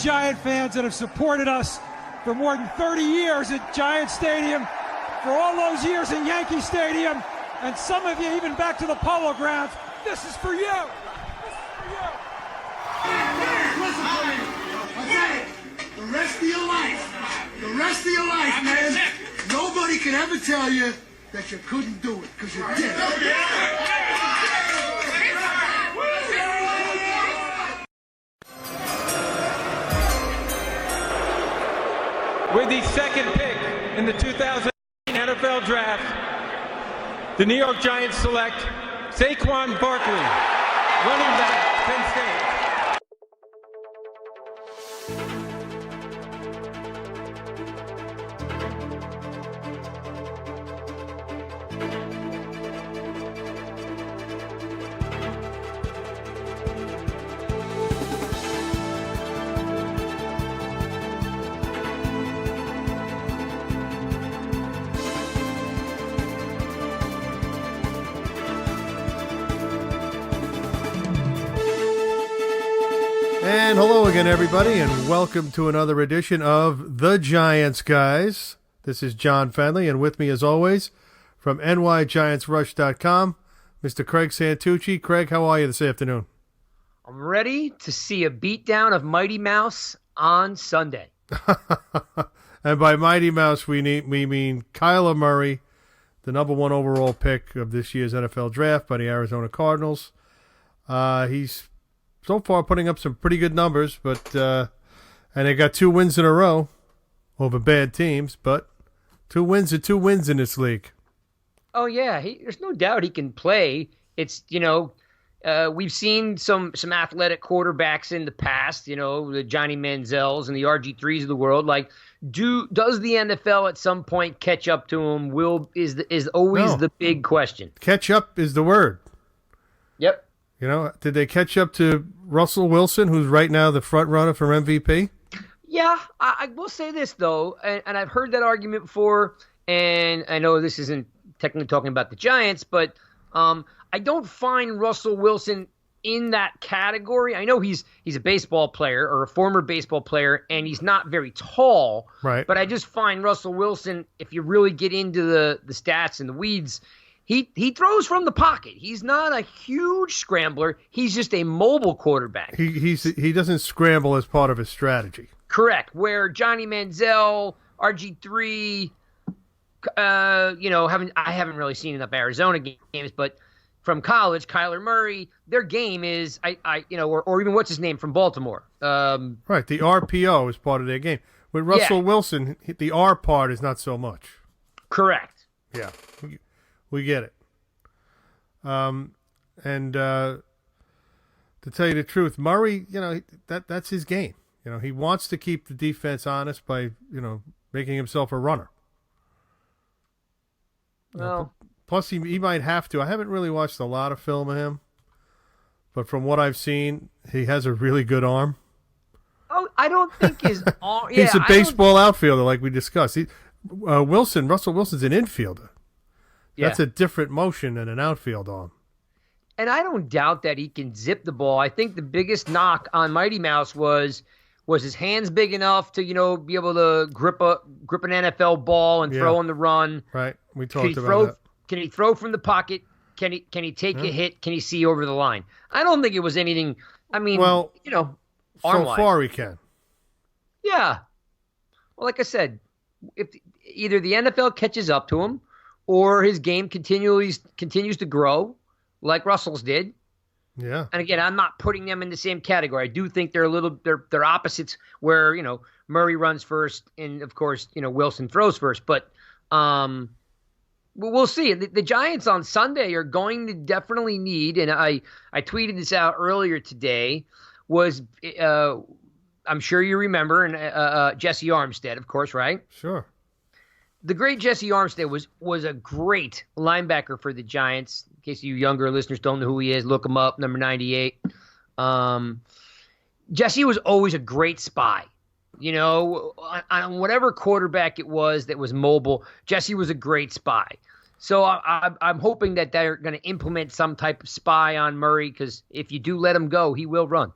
Giant fans that have supported us for more than 30 years at Giant Stadium, for all those years in Yankee Stadium, and some of you even back to the Polo Grounds. This is for you. This is for you. Listen to me. Okay. The rest of your life, man, nobody can ever tell you that you couldn't do it, because you did. With the second pick in the 2018 NFL Draft, the New York Giants select Saquon Barkley, running back, Penn State. And hello again, everybody, and welcome to another edition of The Giants Guys. This is John Fennelly, and with me, as always, from nygiantsrush.com, Mr. Craig Santucci. Craig, how are you this afternoon? I'm ready to see a beatdown of Mighty Mouse on Sunday. And by Mighty Mouse, we mean Kyler Murray, the number one overall pick of this year's NFL Draft by the Arizona Cardinals. He's so far putting up some pretty good numbers, but and they got 2 wins in a row over bad teams, but 2 wins are 2 wins in this league. Oh yeah, there's no doubt he can play. It's we've seen some athletic quarterbacks in the past, the Johnny Manziels and the RG3s of the world. Like, does the NFL at some point catch up to him? Is always the big question. Catch up is the word. Yep. Did they catch up to Russell Wilson, who's right now the front runner for MVP? Yeah, I will say this, though, and I've heard that argument before, and I know this isn't technically talking about the Giants, but I don't find Russell Wilson in that category. I know he's a baseball player or a former baseball player, and he's not very tall. Right. But I just find Russell Wilson, if you really get into the stats and the weeds, He throws from the pocket. He's not a huge scrambler. He's just a mobile quarterback. He doesn't scramble as part of his strategy. Correct. Where Johnny Manziel, RG3, I haven't really seen enough Arizona games, but from college, Kyler Murray, their game is or even what's his name from Baltimore. Right. The RPO is part of their game. With Russell Wilson, the R part is not so much. Correct. Yeah. We get it. And to tell you the truth, Murray, that's his game. He wants to keep the defense honest by, making himself a runner. Well, plus he might have to. I haven't really watched a lot of film of him, but from what I've seen, he has a really good arm. Oh, I don't think his arm. Yeah, he's a baseball outfielder, like we discussed. Russell Wilson's an infielder. Yeah. That's a different motion than an outfield arm. And I don't doubt that he can zip the ball. I think the biggest knock on Mighty Mouse was his hands big enough to, be able to grip an NFL ball and throw on the run. Right. We talked about that. Can he throw from the pocket? Can he take a hit? Can he see over the line? I don't think it was anything. I mean, arm-wise. So far he can. Yeah. Well, like I said, if either the NFL catches up to him, or his game continues to grow, like Russell's did. Yeah. And again, I'm not putting them in the same category. I do think they're opposites, where Murray runs first, and of course Wilson throws first. But we'll see. The Giants on Sunday are going to definitely need, and I tweeted this out earlier today. I'm sure you remember, and Jesse Armstead, of course, right? Sure. The great Jesse Armstead was a great linebacker for the Giants. In case you younger listeners don't know who he is, look him up, number 98. Jesse was always a great spy. On whatever quarterback it was that was mobile, Jesse was a great spy. So I'm hoping that they're going to implement some type of spy on Murray, because if you do let him go, he will run.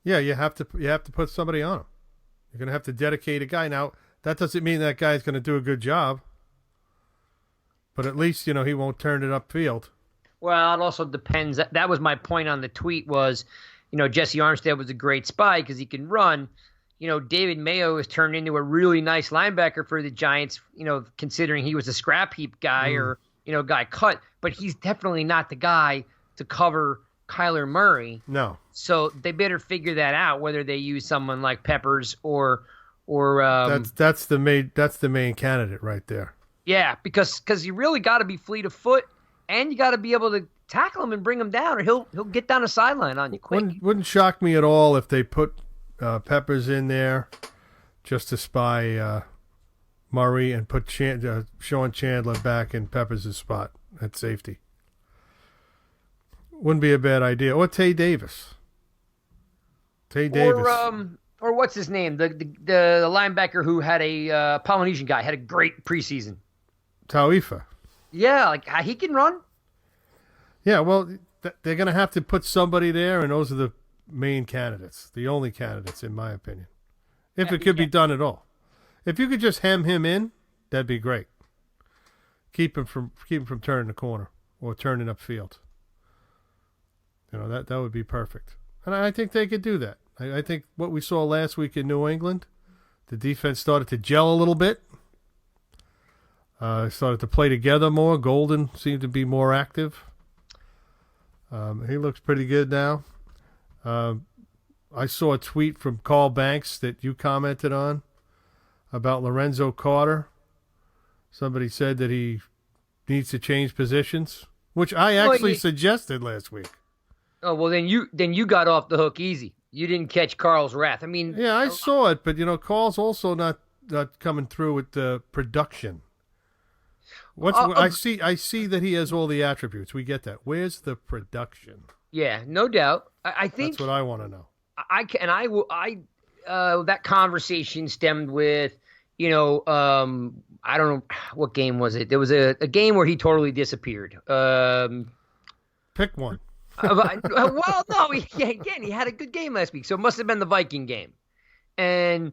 Yeah, you have to put somebody on him. You're going to have to dedicate a guy. Now, that doesn't mean that guy's going to do a good job, but at least, he won't turn it upfield. Well, it also depends. That was my point on the tweet was, Jesse Armstead was a great spy because he can run. David Mayo has turned into a really nice linebacker for the Giants, considering he was a scrap heap guy or, guy cut. But he's definitely not the guy to cover Kyler Murray. No. So they better figure that out, whether they use someone like Peppers or that's the main candidate right there. Yeah, because you really got to be fleet of foot, and you got to be able to tackle him and bring him down, or he'll get down a sideline on you quick. Wouldn't shock me at all if they put Peppers in there just to spy Murray and put Sean Chandler back in Peppers' spot at safety. Wouldn't be a bad idea. Or Tay Davis. Or what's his name? The linebacker who had a Polynesian guy had a great preseason. Tauifa. Yeah, like he can run. Yeah, well, they're going to have to put somebody there, and those are the main candidates, the only candidates, in my opinion. If it could be done at all. If you could just hem him in, that'd be great. Keep him from turning the corner or turning upfield. That would be perfect. And I think they could do that. I think what we saw last week in New England, the defense started to gel a little bit. Started to play together more. Golden seemed to be more active. He looks pretty good now. I saw a tweet from Carl Banks that you commented on about Lorenzo Carter. Somebody said that he needs to change positions, which I actually suggested last week. Oh, well, then you got off the hook easy. You didn't catch Carl's wrath. I mean, yeah, I saw it, but Carl's also not coming through with the production. I see that he has all the attributes. We get that. Where's the production? Yeah, no doubt. I think that's what I want to know. That conversation stemmed with, I don't know what game was it. There was a game where he totally disappeared. Pick one. Well, no, he had a good game last week, so it must have been the Viking game. And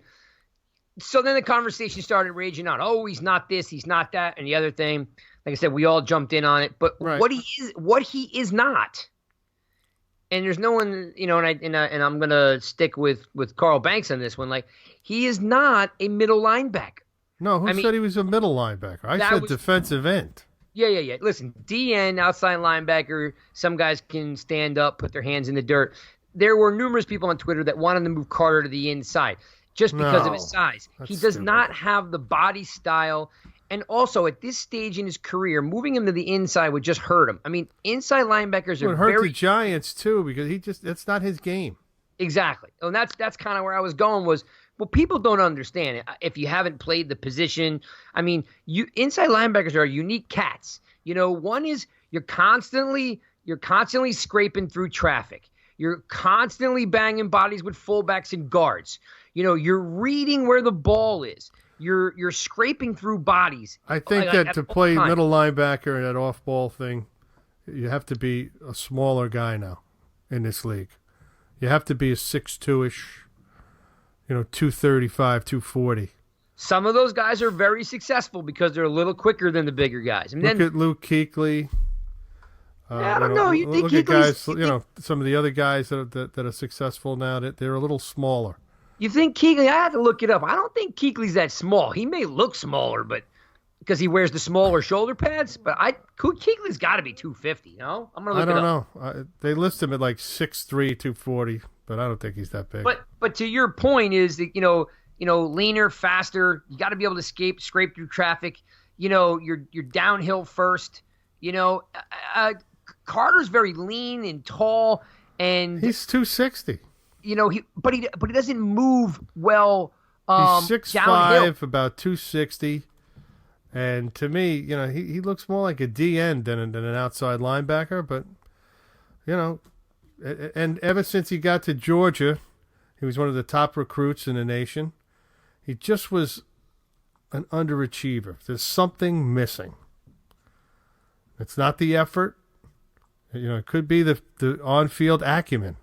so then the conversation started raging on. Oh, he's not this, he's not that, and the other thing. Like I said, we all jumped in on it. But right. what he is not, and there's no one, and I'm gonna stick with Carl Banks on this one. Like, he is not a middle linebacker. No, who said he was a middle linebacker? I said defensive end. Yeah. Listen, DN, outside linebacker, some guys can stand up, put their hands in the dirt. There were numerous people on Twitter that wanted to move Carter to the inside just because of his size. He does not have the body style. And also, at this stage in his career, moving him to the inside would just hurt him. I mean, inside linebackers are hurt the Giants, too, because that's not his game. Exactly. And that's kind of where I was going was, well, people don't understand it. If you haven't played the position, I mean, inside linebackers are unique cats. One is you're constantly scraping through traffic. You're constantly banging bodies with fullbacks and guards. You're reading where the ball is. You're scraping through bodies. I think that to play middle linebacker and that off-ball thing, you have to be a smaller guy now in this league. You have to be a 6'2"-ish. 235, 240. Some of those guys are very successful because they're a little quicker than the bigger guys. Look at Luke Kuechly. I don't know. You think look at guys? Some of the other guys that are successful now, that they're a little smaller. You think Kuechly? I had to look it up. I don't think Kuechly's that small. He may look smaller, but because he wears the smaller shoulder pads. But Kuechly's got to be 250. No, I'm gonna look it up. I don't know. They list him at like 6'3", 240. But I don't think he's that big. But to your point is that leaner, faster. You got to be able to scrape through traffic. You're downhill first. Carter's very lean and tall, and he's 260. But he doesn't move well. He's 6'5", about 260, and to me, he looks more like a DN than an outside linebacker. But and ever since he got to Georgia, he was one of the top recruits in the nation. He just was an underachiever. There's something missing. It's not the effort. It could be the on-field acumen.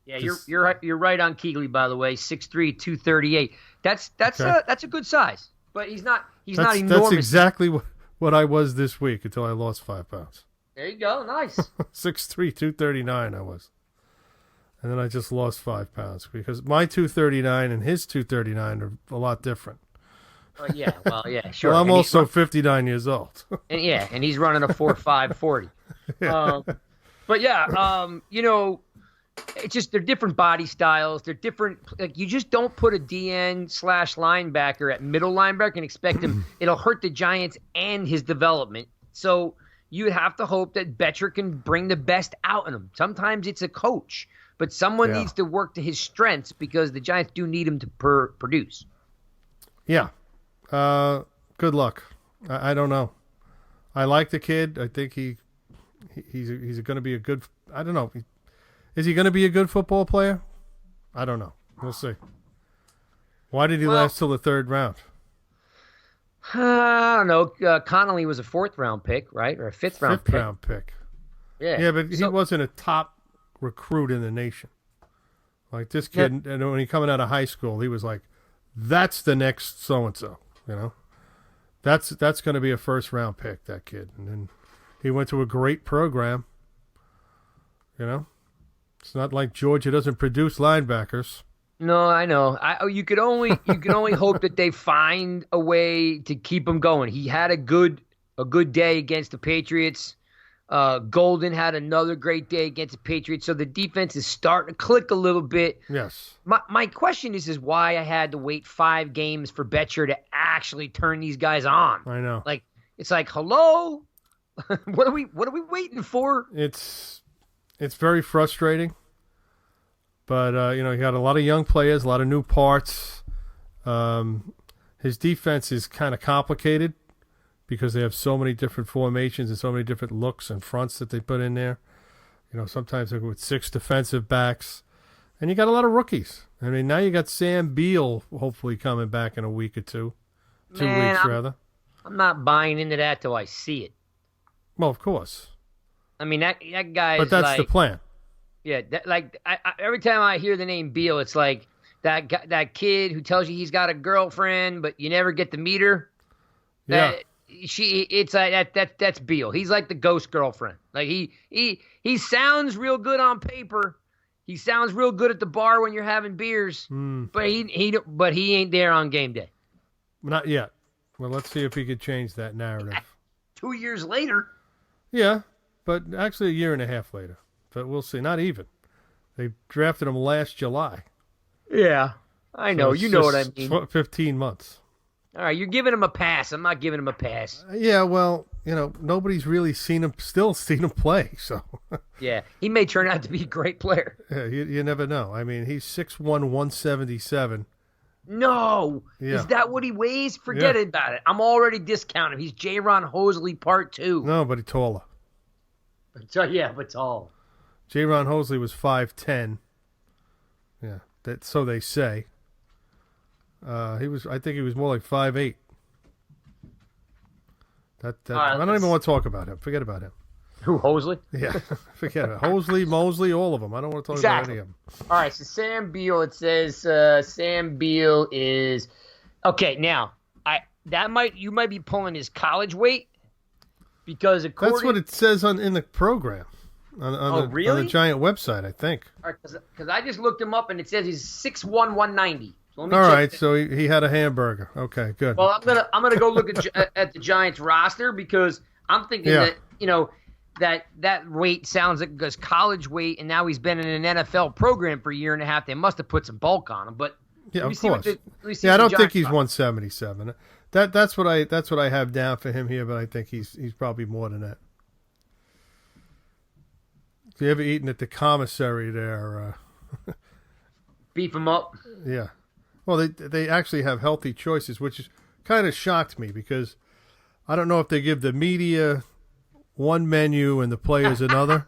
Yeah, you're right on Keeley, by the way. 6'3", 238. That's a good size, but he's not enormous. That's exactly what I was this week until I lost 5 pounds. There you go, nice. 6'3", 239 I was. And then I just lost 5 pounds because my 239 and his 239 are a lot different. Yeah, sure. Well, I'm also 59 years old. and he's running a 4.5 40. But yeah, it's just they're different body styles. They're different. Like, you just don't put a DN/linebacker at middle linebacker and expect him. It'll hurt the Giants and his development. So you would have to hope that Betcher can bring the best out in him. Sometimes it's a coach, but someone needs to work to his strengths because the Giants do need him to produce. Yeah. Good luck. I don't know. I like the kid. I think he's going to be a good. I don't know. Is he going to be a good football player? I don't know. We'll see. Why did he last till the 3rd round? I don't know. Connolly was a 4th round pick, right, or a 5th round pick. 5th round pick. Yeah, but he wasn't a top recruit in the nation. Like this kid, and when he coming out of high school, he was like, "That's the next so and so." That's going to be a 1st round pick. That kid, and then he went to a great program. It's not like Georgia doesn't produce linebackers. No, I know. You could only hope that they find a way to keep him going. He had a good day against the Patriots. Golden had another great day against the Patriots. So the defense is starting to click a little bit. Yes. My question is why I had to wait 5 games for Betcher to actually turn these guys on. I know. Like, it's like, hello, what are we waiting for? It's very frustrating, but he got a lot of young players, a lot of new parts. His defense is kind of complicated because they have so many different formations and so many different looks and fronts that they put in there. Sometimes they go with 6 defensive backs, and you got a lot of rookies. I mean, now you got Sam Beal hopefully coming back in a week or two, 2 weeks rather. I'm not buying into that till I see it. Well, of course. I mean, that guy. But that's the plan. Yeah, every time I hear the name Beal, it's like that kid who tells you he's got a girlfriend, but you never get to meet her. Yeah. It's like that's Beal. He's like the ghost girlfriend. Like he sounds real good on paper. He sounds real good at the bar when you're having beers, but he ain't there on game day. Not yet. Well, let's see if he could change that narrative. 2 years later. Yeah. But actually a year and a half later. But we'll see. Not even. They drafted him last July. Yeah, I know. You know what I mean. 15 months. All right, you're giving him a pass. I'm not giving him a pass. Yeah, well, nobody's really seen him play. So. Yeah, he may turn out to be a great player. Yeah, you never know. I mean, he's 6'1", 177. No. Yeah. Is that what he weighs? Forget about it. I'm already discounting. He's J-Ron Hosley Part 2. No, but he's taller. But tall. J-Ron Hosley was 5'10". Yeah, so they say. I think he was more like 5'8". I don't even want to talk about him. Forget about him. Who, Hosley? Yeah, forget it. Hosley, Mosley, all of them. I don't want to talk about any of them. All right, so Sam Beal, it says Sam Beal is okay. Now, you might be pulling his college weight because that's what it says in the program on the Giant website, I think. All right, because I just looked him up and it says he's 6'1", 190. So all right, so he had a hamburger. Okay, good. Well, I'm gonna go look at the Giants roster because I'm thinking that weight sounds like his college weight, and now he's been in an NFL program for a year and a half. They must have put some bulk on him, but yeah, of course. I don't think he's 177. That's what I have down for him here, but I think he's probably more than that. If you ever eaten at the commissary there, beef him up. Yeah. Well, they actually have healthy choices, which kind of shocked me because I don't know if they give the media one menu and the players another.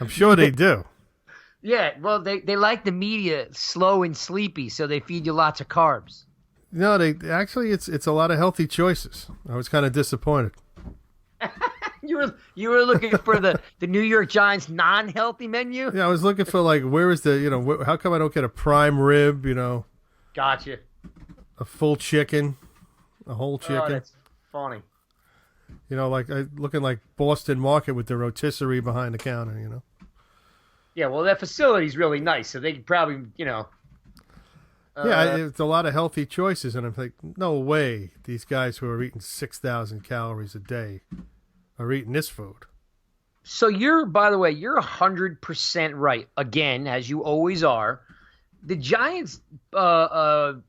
I'm sure they do. Yeah, well, they like the media slow and sleepy, so they feed you lots of carbs. No, it's a lot of healthy choices. I was kind of disappointed. You were looking for the New York Giants non-healthy menu? Yeah, I was looking for where is the how come I don't get a prime rib? Gotcha. A full chicken, a whole chicken. Oh, that's funny. Looking like Boston Market with the rotisserie behind the counter. Yeah, well, that facility's really nice, so they could probably, yeah, it's a lot of healthy choices, and I'm like, no way these guys who are eating 6,000 calories a day are eating this food. So by the way, you're 100% right. Again, as you always are. The Giants, roster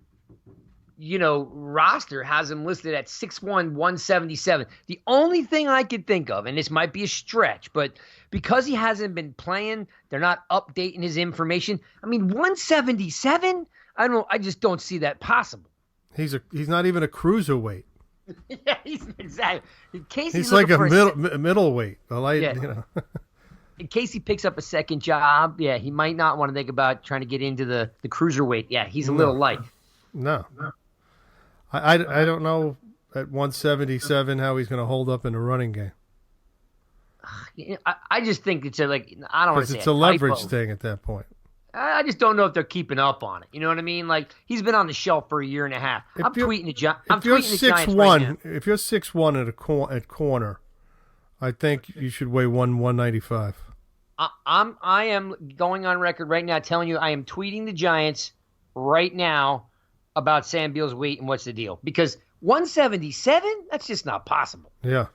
has him listed at 6'1", 177. The only thing I could think of, and this might be a stretch, but because he hasn't been playing, they're not updating his information. I mean, 177? I just don't see that possible. He's not even a cruiserweight. Yeah, exactly. In case he's like a middleweight. In case he picks up a second job, yeah, he might not want to think about trying to get into the cruiserweight. Yeah, he's a little light. No. I don't know at 177 how he's going to hold up in the running game. I just think it's I don't want to say it's a leverage thing at that point. I just don't know if they're keeping up on it. You know what I mean? Like, he's been on the shelf for a year and a half. I'm tweeting the Giants right now. If you're 6'1" at corner, I think you should weigh 195. I am going on record right now telling you I am tweeting the Giants right now about Sam Beal's weight and what's the deal. Because 177, that's just not possible. Yeah.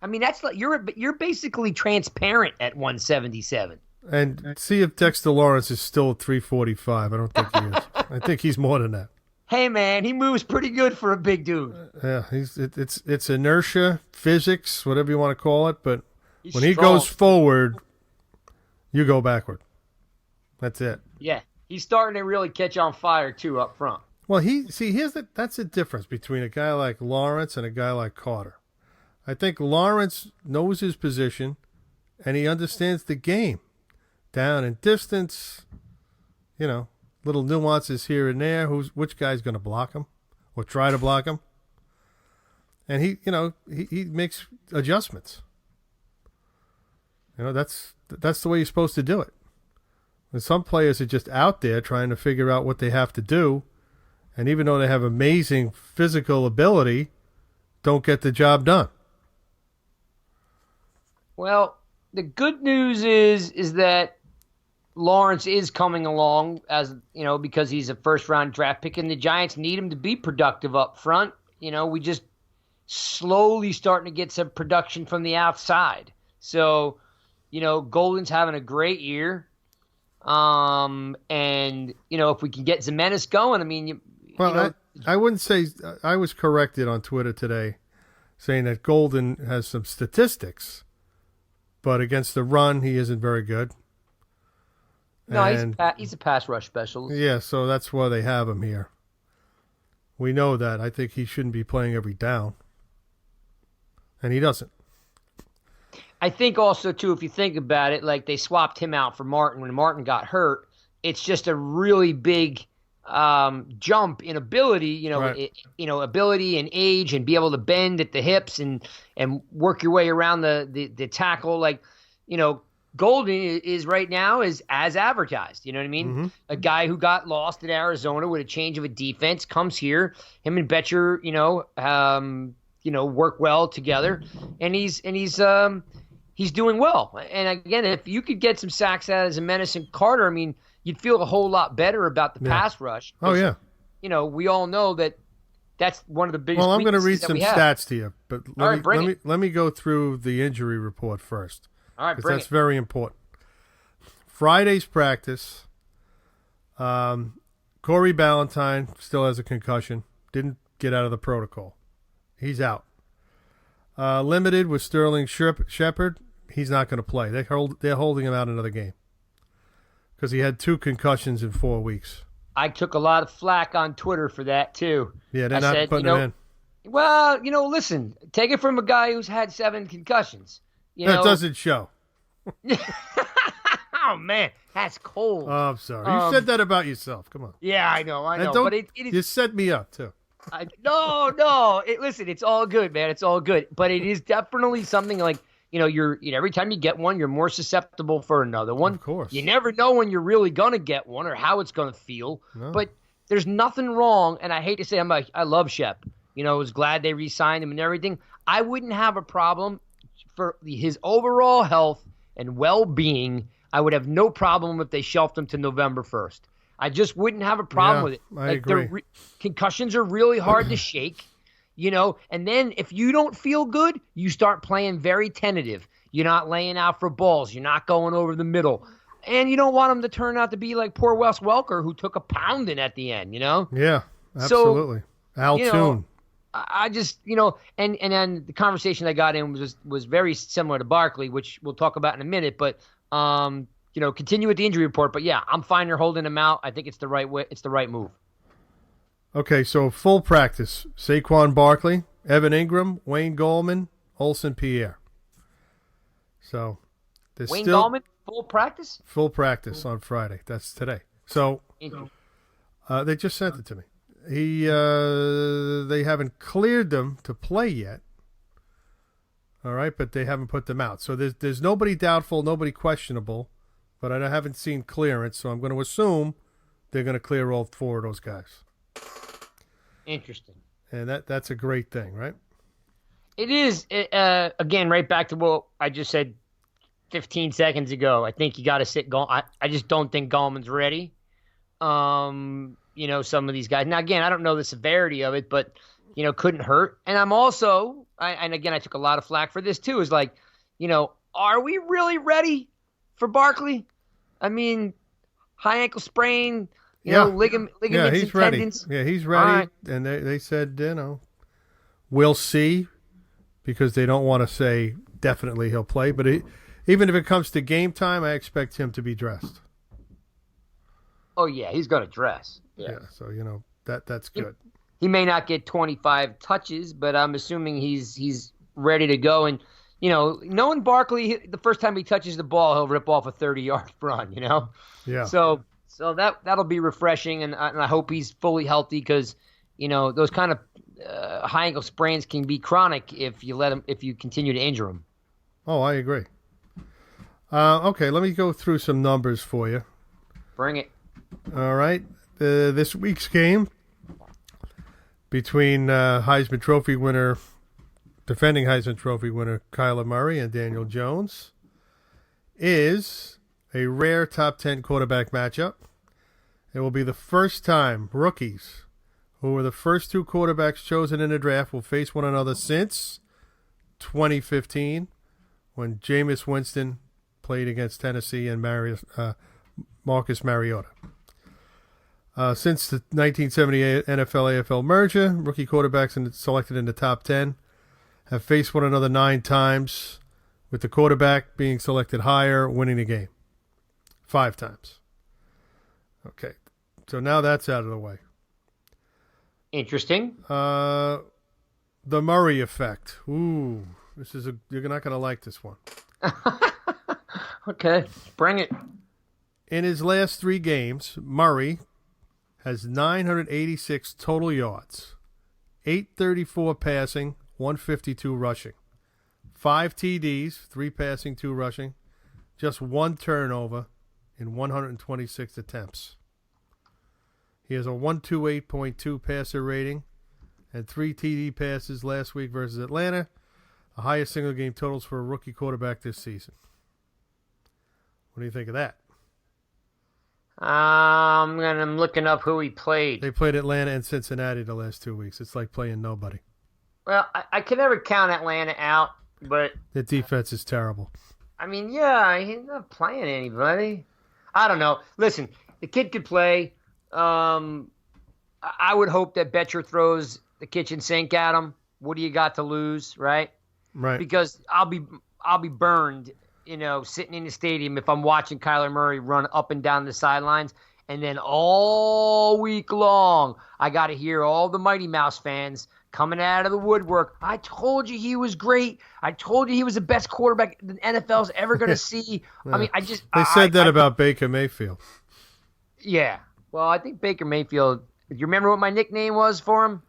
I mean, that's like you're basically transparent at 177. And see if Dexter Lawrence is still at 345. I don't think he is. I think he's more than that. Hey man, he moves pretty good for a big dude. Yeah, it's inertia, physics, whatever you want to call it, but when he strong. goes forward, you go backward. That's it. Yeah, he's starting to really catch on fire too up front. Well, that's the difference between a guy like Lawrence and a guy like Carter. I think Lawrence knows his position, and he understands the game. Down and distance, little nuances here and there. Which guy's going to block him or try to block him? And he makes adjustments. That's the way you're supposed to do it. And some players are just out there trying to figure out what they have to do, and even though they have amazing physical ability, don't get the job done. Well, the good news is that Lawrence is coming along because he's a first-round draft pick, and the Giants need him to be productive up front. We just slowly starting to get some production from the outside. So, Golden's having a great year. And, if we can get Zimenez going, I mean, I wouldn't say – I was corrected on Twitter today saying that Golden has some statistics, but against the run, he isn't very good. No, he's a pass rush specialist. Yeah, so that's why they have him here. We know that. I think he shouldn't be playing every down. And he doesn't. I think also, too, if you think about it, like they swapped him out for Martin when Martin got hurt. It's just a really big jump in ability, right. Ability and age and be able to bend at the hips and work your way around the tackle. Golden is right now is as advertised. You know what I mean? Mm-hmm. A guy who got lost in Arizona with a change of a defense comes here. Him and Betcher, work well together, and he's doing well. And again, if you could get some sacks out of Zimenez and Carter, I mean, you'd feel a whole lot better about the pass rush. Oh yeah. We all know that's one of the biggest. Well, I'm going to read that some we have. stats to you, but let me go through the injury report first. All right, that's very important. Friday's practice, Corey Ballantyne still has a concussion. Didn't get out of the protocol. He's out. Limited with Sterling Shepard. He's not going to play. They're holding him out another game because he had 2 concussions in 4 weeks. I took a lot of flack on Twitter for that, too. Yeah, they're not putting him in. Well, listen, take it from a guy who's had 7 concussions. That doesn't show. Oh, man, that's cold. Oh, I'm sorry. You said that about yourself. Come on. Yeah, I know. But it is. You set me up, too. No. Listen, it's all good, man. It's all good. But it is definitely something like every time you get one, you're more susceptible for another one. Of course. You never know when you're really gonna get one or how it's gonna feel. No. But there's nothing wrong, and I hate to say I love Shep. I was glad they re-signed him and everything. I wouldn't have a problem for his overall health and well-being. I would have no problem if they shelved him to November 1st. I just wouldn't have a problem with it. I agree. Concussions are really hard to shake, and then if you don't feel good, you start playing very tentative. You're not laying out for balls. You're not going over the middle. And you don't want him to turn out to be like poor Wes Welker, who took a pounding at the end, Yeah, absolutely. So, Al Toon. I just, and then the conversation I got in was very similar to Barkley, which we'll talk about in a minute, but, continue with the injury report. But yeah, I'm fine. They're holding him out. I think it's the right way. It's the right move. Okay, so full practice. Saquon Barkley, Evan Ingram, Wayne Gallman, Olsen Pierre. So there's Wayne still Gallman, full practice? Full practice on Friday. That's today. So they just sent it to me. They haven't cleared them to play yet. All right, but they haven't put them out. So there's nobody doubtful, nobody questionable, but I haven't seen clearance, so I'm going to assume they're going to clear all 4 of those guys. Interesting. And that's a great thing, right? It is. Again, right back to what I just said 15 seconds ago. I think you got to sit Gallman. I just don't think Gallman's ready. Some of these guys. Now, again, I don't know the severity of it, but, couldn't hurt. And I'm also, and again, I took a lot of flack for this too, is like, are we really ready for Barkley? I mean, high ankle sprain, ligaments and tendons. Yeah, he's ready. Right. And they said, we'll see, because they don't want to say definitely he'll play. But even if it comes to game time, I expect him to be dressed. Oh, yeah, he's going to dress. Yeah, so, that's good. He may not get 25 touches, but I'm assuming he's ready to go. And, knowing Barkley, the first time he touches the ball, he'll rip off a 30-yard run, Yeah. So that'll be refreshing, and I hope he's fully healthy, because, those kind of high ankle sprains can be chronic if you continue to injure him. Oh, I agree. Okay, let me go through some numbers for you. Bring it. All right. This week's game between defending Heisman Trophy winner Kyler Murray and Daniel Jones is a rare top 10 quarterback matchup. It will be the first time rookies, who were the first 2 quarterbacks chosen in the draft, will face one another since 2015, when Jameis Winston played against Tennessee and Marcus Mariota. Since the 1978 NFL-AFL merger, rookie quarterbacks selected in the top 10 have faced one another 9 times, with the quarterback being selected higher, winning the game 5 times. Okay, so now that's out of the way. Interesting. The Murray effect. Ooh, you're not going to like this one. Okay, bring it. In his last 3 games, Murray has 986 total yards, 834 passing, 152 rushing, 5 TDs, 3 passing, 2 rushing, just 1 turnover in 126 attempts. He has a 128.2 passer rating and 3 TD passes last week versus Atlanta, the highest single game totals for a rookie quarterback this season. What do you think of that? I'm looking up who he played. They played Atlanta and Cincinnati the last 2 weeks. It's like playing nobody. Well, I can never count Atlanta out, but The defense is terrible. I mean, yeah, he's not playing anybody. I don't know. Listen, the kid could play. I would hope that Betcher throws the kitchen sink at him. What do you got to lose, right? Right. Because I'll be burned, sitting in the stadium if I'm watching Kyler Murray run up and down the sidelines, and then all week long I got to hear all the Mighty Mouse fans coming out of the woodwork. I told you he was great. I told you he was the best quarterback the NFL's ever going to see. Yeah. I mean, They said that about Baker Mayfield. Yeah. Well, I think Baker Mayfield. Do you remember what my nickname was for him?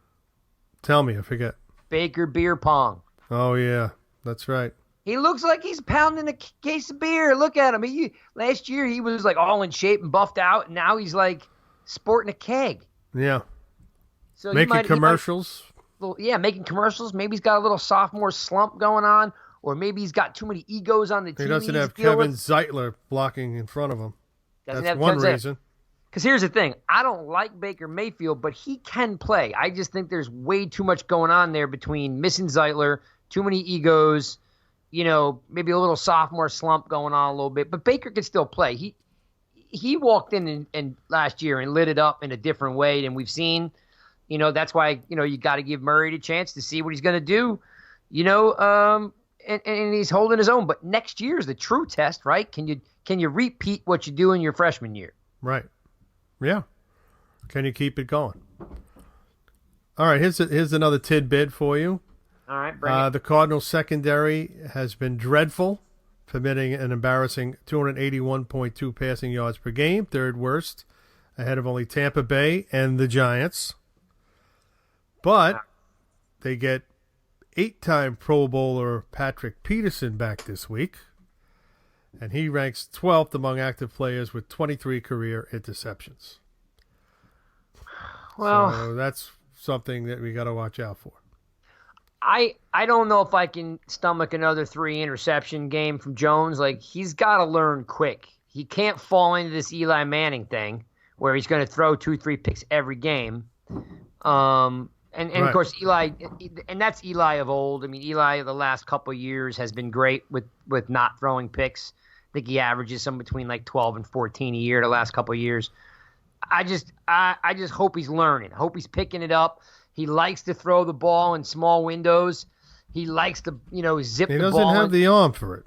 Tell me, I forget. Baker Beer Pong. Oh, yeah, that's right. He looks like he's pounding a case of beer. Look at him. Last year he was like all in shape and buffed out, and now he's like sporting a keg. Yeah. So making commercials. Making commercials. Maybe he's got a little sophomore slump going on, or maybe he's got too many egos on the team. He doesn't have Kevin Zeitler blocking in front of him. That's one reason. Because here's the thing. I don't like Baker Mayfield, but he can play. I just think there's way too much going on there between missing Zeitler, too many egos, maybe a little sophomore slump going on a little bit. But Baker can still play. He walked in and last year and lit it up in a different way than we've seen. That's why, you got to give Murray the chance to see what he's going to do, and he's holding his own. But next year is the true test, right? Can you repeat what you do in your freshman year? Right. Yeah. Can you keep it going? All right. Here's another tidbit for you. All right. Bring it. The Cardinals secondary has been dreadful, permitting an embarrassing 281.2 passing yards per game, third worst, ahead of only Tampa Bay and the Giants. But they get 8-time Pro Bowler Patrick Peterson back this week, and he ranks 12th among active players with 23 career interceptions. Well, so that's something that we got to watch out for. I don't know if I can stomach another 3 interception game from Jones. Like, he's got to learn quick. He can't fall into this Eli Manning thing where he's going to throw 2-3 picks every game. And Right. Of course, Eli, and that's Eli of old. I mean, Eli the last couple of years has been great with not throwing picks. I think he averages somewhere between like 12 and 14 a year the last couple of years. I just hope he's learning. I hope he's picking it up. He likes to throw the ball in small windows. He likes to, zip the ball. He doesn't have the arm for it.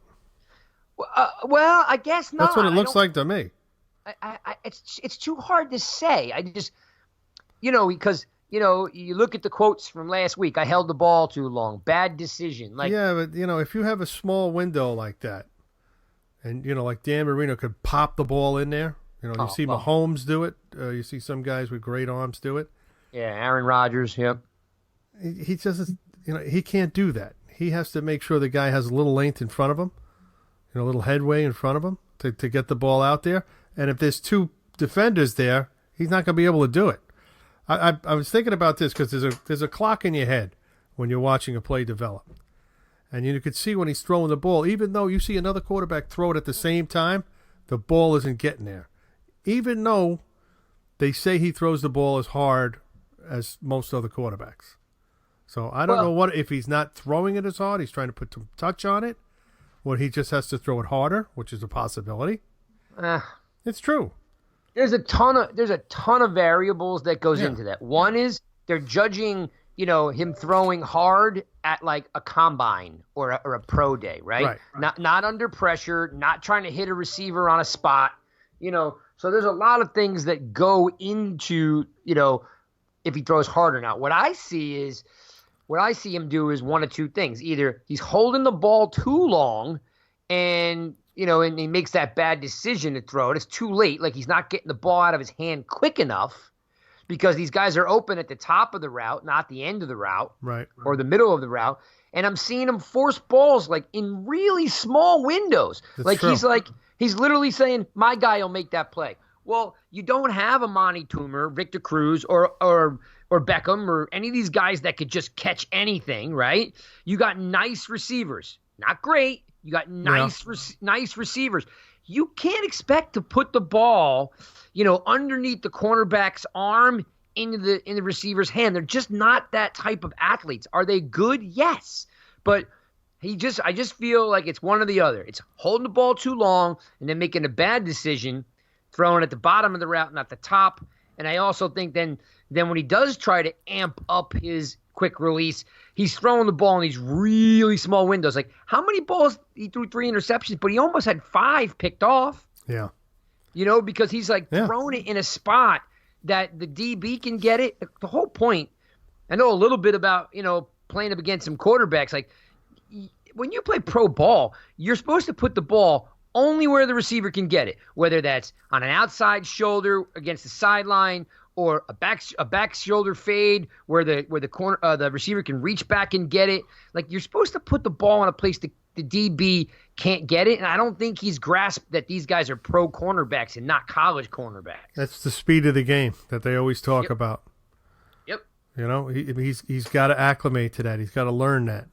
Well, I guess not. That's what it looks like to me. It's too hard to say. I just, because you look at the quotes from last week. I held the ball too long. Bad decision. Yeah, but if you have a small window like that, and like Dan Marino could pop the ball in there. You see Mahomes do it. You see some guys with great arms do it. Yeah, Aaron Rodgers. Yep. He just, he can't do that. He has to make sure the guy has a little length in front of him, a little headway in front of him to get the ball out there. And if there's 2 defenders there, he's not going to be able to do it. I was thinking about this because there's a clock in your head when you're watching a play develop. And you could see when he's throwing the ball, even though you see another quarterback throw it at the same time, the ball isn't getting there. Even though they say he throws the ball as hard as most other quarterbacks. So I don't know if he's not throwing it as hard, he's trying to put some touch on it, or he just has to throw it harder, which is a possibility. It's true. There's a ton of variables that goes into that. One is they're judging, him throwing hard at like a combine or a pro day, right? Not under pressure, not trying to hit a receiver on a spot, So there's a lot of things that go into, if he throws hard or not. What I see him do is one of 2 things. Either he's holding the ball too long and he makes that bad decision to throw it. It's too late. Like, he's not getting the ball out of his hand quick enough because these guys are open at the top of the route, not the end of the route, right, or the middle of the route. And I'm seeing him force balls like in really small windows. That's true. He's literally saying, my guy will make that play. Well, you don't have Amani Toomer, Victor Cruz, or Beckham, or any of these guys that could just catch anything, right? You got nice receivers. Not great. You got nice receivers. You can't expect to put the ball, underneath the cornerback's arm into the receiver's hand. They're just not that type of athletes. Are they good? Yes. But I just feel like it's one or the other. It's holding the ball too long and then making a bad decision, throwing at the bottom of the route, not the top. And I also think then when he does try to amp up his quick release, he's throwing the ball in these really small windows. Like, how many balls he threw 3 interceptions, but he almost had 5 picked off. Yeah. Because he's throwing it in a spot that the DB can get it. The whole point, I know a little bit about, playing up against some quarterbacks. Like, when you play pro ball, you're supposed to put the ball only where the receiver can get it, whether that's on an outside shoulder against the sideline or a back shoulder fade where the receiver can reach back and get it. Like, you're supposed to put the ball in a place that the DB can't get it, and I don't think he's grasped that these guys are pro cornerbacks and not college cornerbacks. That's the speed of the game that they always talk about. Yep. You know, he's got to acclimate to that. He's got to learn that.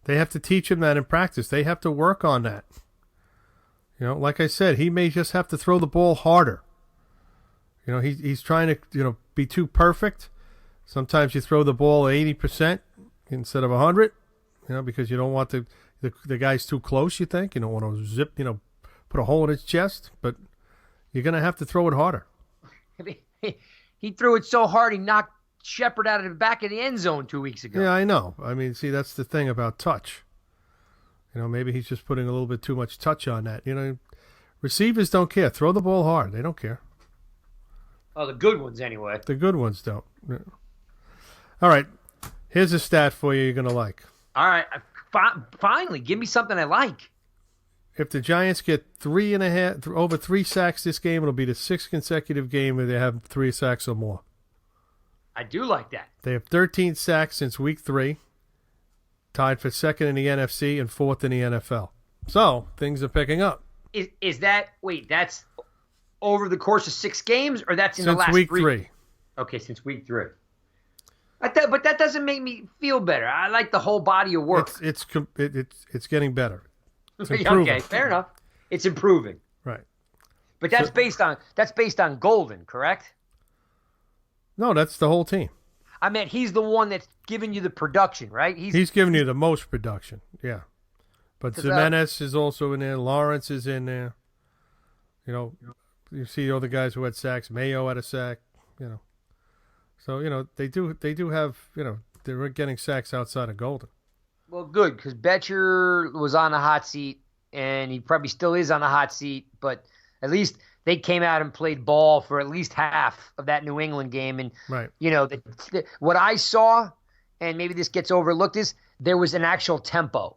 They have to teach him that in practice. They have to work on that. You know, like I said, he may just have to throw the ball harder. You know, he's trying to, be too perfect. Sometimes you throw the ball 80% instead of 100, because you don't want the guy's too close, you think. You don't want to zip, put a hole in his chest. But you're going to have to throw it harder. He threw it so hard he knocked Shepard out of the back of the end zone 2 weeks ago. Yeah, I know. I mean, see, that's the thing about touch. Maybe he's just putting a little bit too much touch on that. Receivers don't care. Throw the ball hard. They don't care. Oh, the good ones anyway. The good ones don't. All right. Here's a stat for you you're going to like. All right. Finally, give me something I like. If the Giants get over 3 sacks this game, it'll be the 6th consecutive game where they have 3 sacks or more. I do like that. They have 13 sacks since week 3, tied for 2nd in the NFC and 4th in the NFL. So, things are picking up. Is that, that's over the course of 6 games, or that's in the last week 3? Okay, since week 3. But that doesn't make me feel better. I like the whole body of work. It's getting better. It's improving. Okay, fair enough. It's improving. Right. But that's based on Golden, correct? No, that's the whole team. I meant he's the one that's giving you the production, right? He's giving you the most production, yeah. But Jimenez is also in there. Lawrence is in there. You see the other guys who had sacks. Mayo had a sack. So they do have they're getting sacks outside of Golden. Well, good, because Betcher was on the hot seat, and he probably still is on the hot seat. But at least they came out and played ball for at least half of that New England game. And right. What I saw, and maybe this gets overlooked, is there was an actual tempo.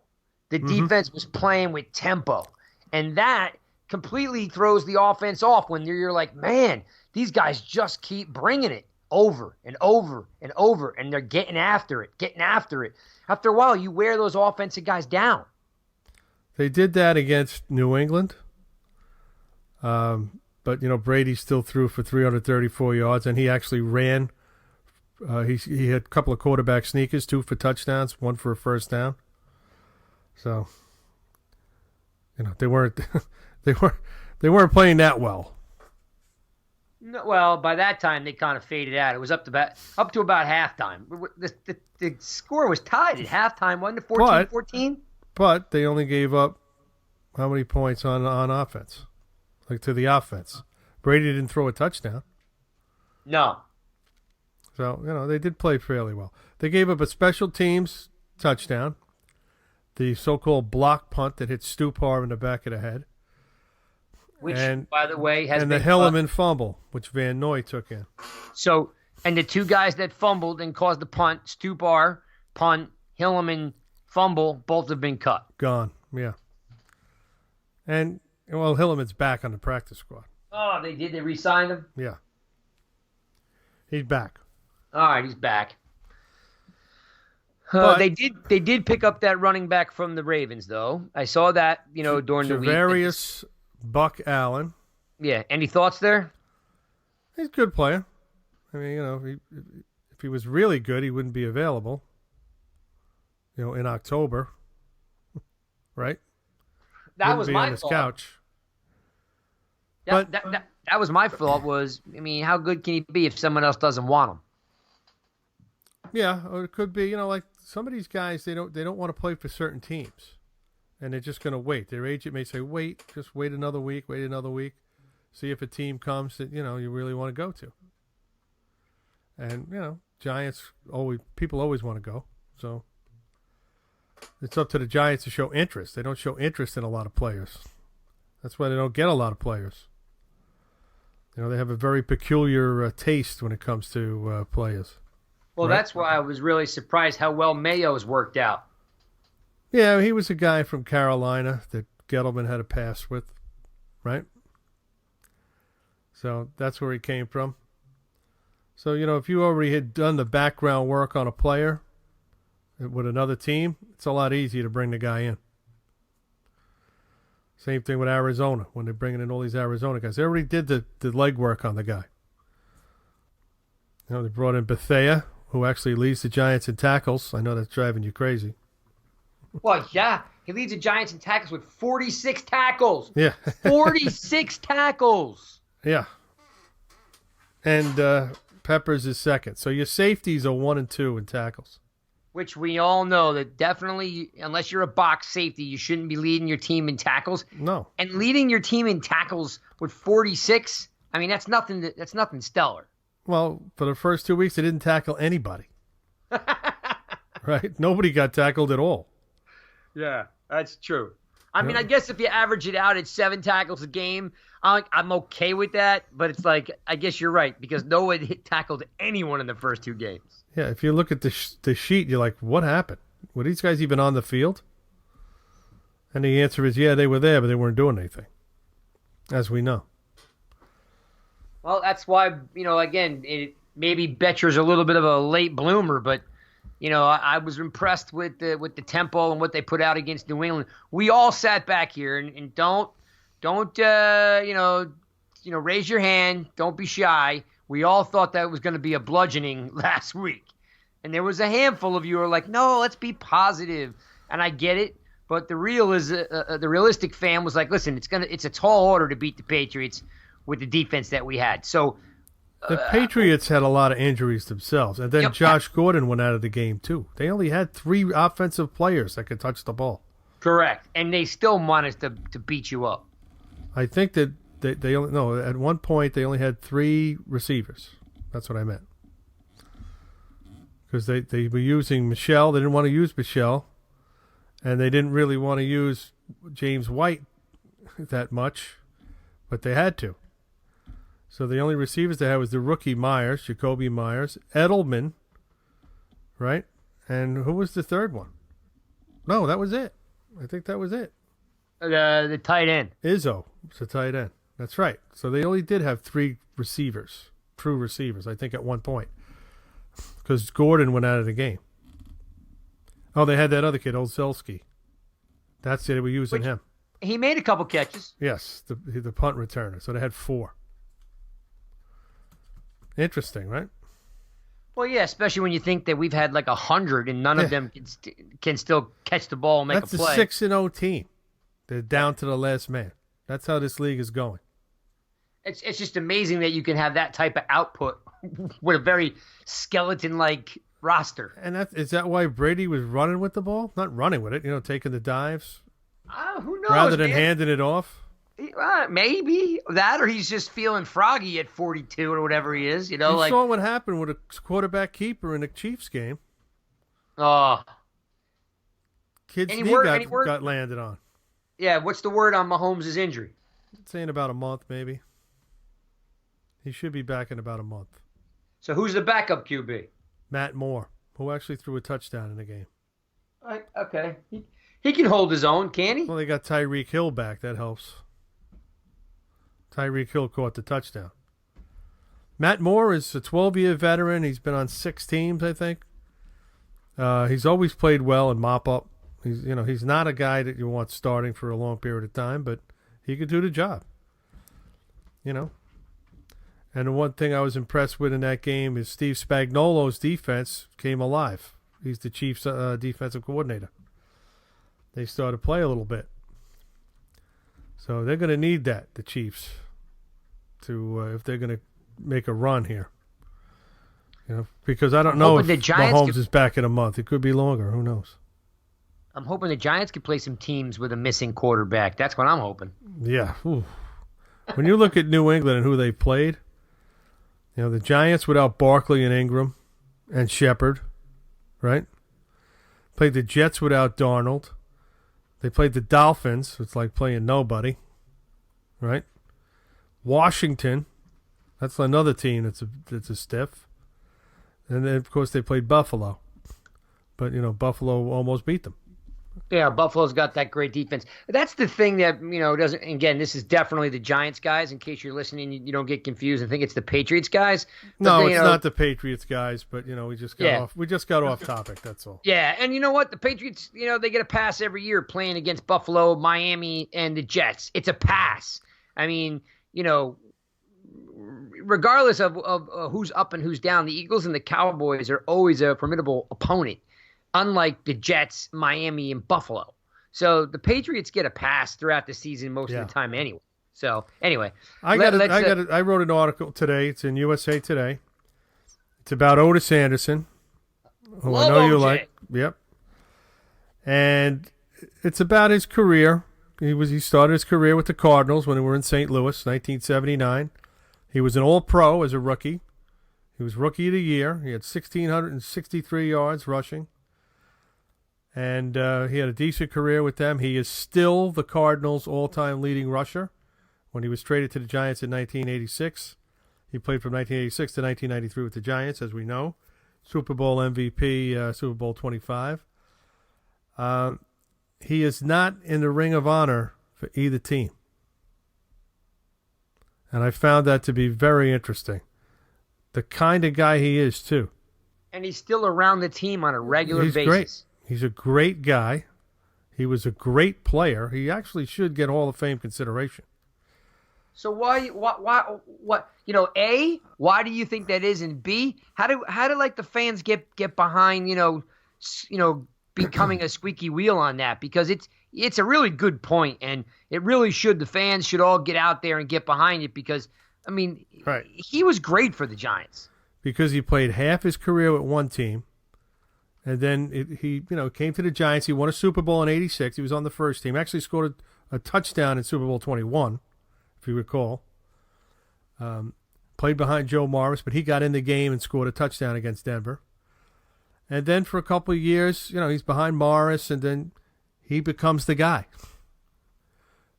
The defense was playing with tempo, and that completely throws the offense off when you're like, man, these guys just keep bringing it over and over and over, and they're getting after it. After a while, you wear those offensive guys down. They did that against New England, but Brady still threw for 334 yards, and he actually ran. He had a couple of quarterback sneakers, 2 for touchdowns, 1 for a first down. So, they weren't they weren't playing that well. No, well, by that time they kind of faded out. It was up to about halftime. The score was tied at halftime, wasn't it? 14-14. But they only gave up how many points on offense, to the offense. Brady didn't throw a touchdown. No. So they did play fairly well. They gave up a special teams touchdown. The so-called block punt that hit Stupar in the back of the head. Which, by the way, has been... And the Hilliman fumble, which Van Noy took in. So, and the 2 guys that fumbled and caused the punt, Stupar, punt, Hilliman, fumble, both have been cut. Gone, yeah. And, Hilliman's back on the practice squad. Oh, they did? They re-signed him? Yeah. He's back. All right, he's back. They did pick up that running back from the Ravens, though. I saw that, during the week. Javarius Buck Allen. Yeah. Any thoughts there? He's a good player. I mean, if he was really good, he wouldn't be available, in October. Right? That was my fault. Couch. That was my fault how good can he be if someone else doesn't want him? Yeah, or it could be, like some of these guys, they don't want to play for certain teams, and they're just going to wait. Their agent may say, just wait another week, see if a team comes that, you really want to go to. And, Giants, people always want to go. So it's up to the Giants to show interest. They don't show interest in a lot of players. That's why they don't get a lot of players. They have a very peculiar taste when it comes to players. Well, right? That's why I was really surprised how well Mayo's worked out. Yeah, he was a guy from Carolina that Gettleman had a pass with, right? So that's where he came from. So, if you already had done the background work on a player with another team, it's a lot easier to bring the guy in. Same thing with Arizona when they're bringing in all these Arizona guys. They already did the legwork on the guy. They brought in Bethea, who actually leads the Giants in tackles. I know that's driving you crazy. Well, yeah. He leads the Giants in tackles with 46 tackles. Yeah. 46 tackles. Yeah. And Peppers is second. So your safeties are 1 and 2 in tackles. Which we all know that definitely, unless you're a box safety, you shouldn't be leading your team in tackles. No. And leading your team in tackles with 46, I mean, that's nothing stellar. Well, for the first 2 weeks, they didn't tackle anybody. Right? Nobody got tackled at all. Yeah, that's true. I mean, I guess if you average it out at 7 tackles a game, I'm okay with that. But it's like, I guess you're right, because no one tackled anyone in the first 2 games. Yeah, if you look at the sheet, you're like, what happened? Were these guys even on the field? And the answer is, yeah, they were there, but they weren't doing anything, as we know. Well, that's why, again, maybe Betcher's a little bit of a late bloomer, but, I was impressed with the tempo and what they put out against New England. We all sat back here and don't raise your hand. Don't be shy. We all thought that was going to be a bludgeoning last week. And there was a handful of you who were like, no, let's be positive. And I get it. But the realistic fan was like, listen, it's a tall order to beat the Patriots with the defense that we had. So the Patriots had a lot of injuries themselves. And then Josh Gordon went out of the game, too. They only had 3 offensive players that could touch the ball. Correct. And they still managed to beat you up. I think that they only, no, at one point they only had 3 receivers. That's what I meant. Because they were using Michelle. They didn't want to use Michelle. And they didn't really want to use James White that much. But they had to. So the only receivers they had was the rookie Myers, Jacoby Myers, Edelman, right? And who was the third one? No, that was it. I think that was it. The tight end. Izzo was the tight end. That's right. So they only did have 3 receivers, true receivers, I think, at one point. Because Gordon went out of the game. Oh, they had that other kid, Olszewski. That's it. They were using him. He made a couple catches. Yes, the punt returner. So they had 4. Interesting, right? Well, yeah, especially when you think that we've had like 100 and none of them can still catch the ball and make a play. That's a 6-0 team. They're down to the last man. That's how this league is going. It's just amazing that you can have that type of output with a very skeleton-like roster. And is that why Brady was running with the ball? Not running with it, taking the dives? Who knows? Rather than handing it off? Maybe that, or he's just feeling froggy at 42 or whatever he is. You saw what happened with a quarterback keeper in the Chiefs game. Kid's knee got landed on. Yeah, what's the word on Mahomes' injury? It's saying about a month, maybe. He should be back in about a month. So who's the backup QB? Matt Moore, who actually threw a touchdown in the game. Okay. He can hold his own, can he? Well, they got Tyreek Hill back. That helps. Tyreek Hill caught the touchdown. Matt Moore is a 12-year veteran. He's been on 6 teams, I think. He's always played well and mop up. He's not a guy that you want starting for a long period of time, but he could do the job. And the one thing I was impressed with in that game is Steve Spagnuolo's defense came alive. He's the Chiefs' defensive coordinator. They started to play a little bit. So they're going to need that, the Chiefs, to if they're going to make a run here. Because I don't know if Mahomes is back in a month. It could be longer. Who knows? I'm hoping the Giants could play some teams with a missing quarterback. That's what I'm hoping. Yeah. Ooh. When you look at New England and who they played, the Giants without Barkley and Ingram and Shepard, right? Played the Jets without Darnold. They played the Dolphins. It's like playing nobody, right? Washington, that's another team that's a stiff. And then, of course, they played Buffalo. But, Buffalo almost beat them. Yeah, Buffalo's got that great defense. That's the thing that, doesn't, again, this is definitely the Giants guys. In case you're listening, you don't get confused and think it's the Patriots guys. But No, then, it's not the Patriots guys, but we just got off topic, that's all. Yeah, and you know what? The Patriots, they get a pass every year playing against Buffalo, Miami, and the Jets. It's a pass. I mean, regardless of who's up and who's down, the Eagles and the Cowboys are always a formidable opponent, unlike the Jets, Miami, and Buffalo. So the Patriots get a pass throughout the season most of the time anyway. So anyway, I wrote an article today. It's in USA Today. It's about Ottis Anderson, who I know you like. Yep. And it's about his career. He started his career with the Cardinals when they were in St. Louis, 1979. He was an All-Pro as a rookie. He was Rookie of the Year. He had 1,663 yards rushing. And he had a decent career with them. He is still the Cardinals' all-time leading rusher. When he was traded to the Giants in 1986, he played from 1986 to 1993 with the Giants, as we know. Super Bowl MVP, Super Bowl 25. He is not in the Ring of Honor for either team. And I found that to be very interesting. The kind of guy he is, too. And he's still around the team on a regular basis. Great. He's a great guy. He was a great player. He actually should get Hall of Fame consideration. So why, A, why do you think that is? And B, how do like the fans get behind, becoming a squeaky wheel on that? Because it's a really good point, and it really should. The fans should all get out there and get behind it because, he was great for the Giants. Because he played half his career with one team, and then he came to the Giants. He won a Super Bowl in '86. He was on the first team. Actually scored a touchdown in Super Bowl 21, if you recall. Played behind Joe Morris, but he got in the game and scored a touchdown against Denver. And then for a couple of years, he's behind Morris, and then he becomes the guy.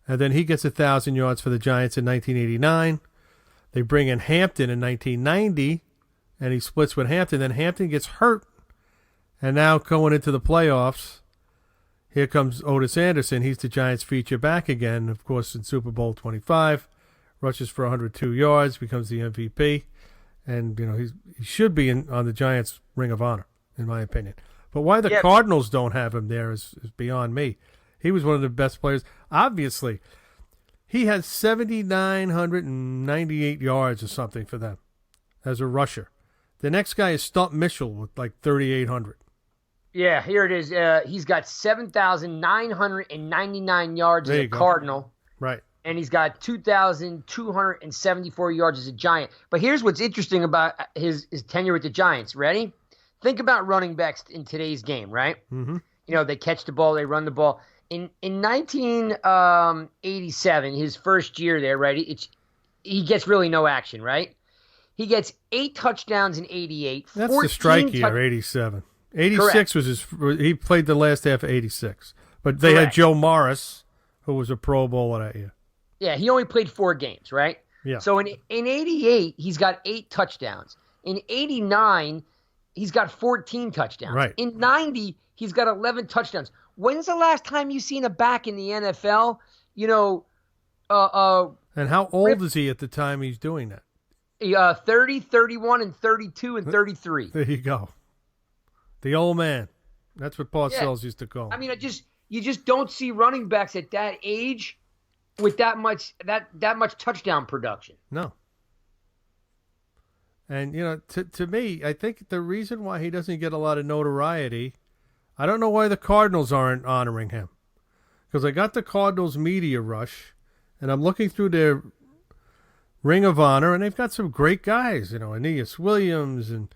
And then he gets 1,000 yards for the Giants in 1989. They bring in Hampton in 1990, and he splits with Hampton. Then Hampton gets hurt, and now going into the playoffs, here comes Ottis Anderson. He's the Giants' feature back again, of course, in Super Bowl 25. Rushes for 102 yards, becomes the MVP. And, he should be on the Giants' Ring of Honor, in my opinion. But why the Cardinals don't have him there is beyond me. He was one of the best players. Obviously, he has 7,998 yards or something for them as a rusher. The next guy is Stump Mitchell with like 3,800. Yeah, here it is. He's got 7,999 yards as a Cardinal. Right. And he's got 2,274 yards as a Giant. But here's what's interesting about his tenure with the Giants. Ready? Think about running backs in today's game, right? Mm-hmm. They catch the ball, they run the ball. In 1987, his first year there, right? He gets really no action, right? He gets 8 touchdowns in 88. That's the strike year, 87. 86 was he played the last half of 86. But they had Joe Morris, who was a Pro Bowler that year. Yeah, he only played 4 games, right? Yeah. So in 88, he's got 8 touchdowns. In 89, he's got 14 touchdowns. Right. In 90, he's got 11 touchdowns. When's the last time you seen a back in the NFL, and how old is he at the time he's doing that? 30, 31, and 32, and 33. There you go. The old man. That's what Parcells used to call him. You just don't see running backs at that age with that much touchdown production. No. And, to me, I think the reason why he doesn't get a lot of notoriety, I don't know why the Cardinals aren't honoring him. Because I got the Cardinals media rush, and I'm looking through their Ring of Honor, and they've got some great guys, Aeneas Williams, and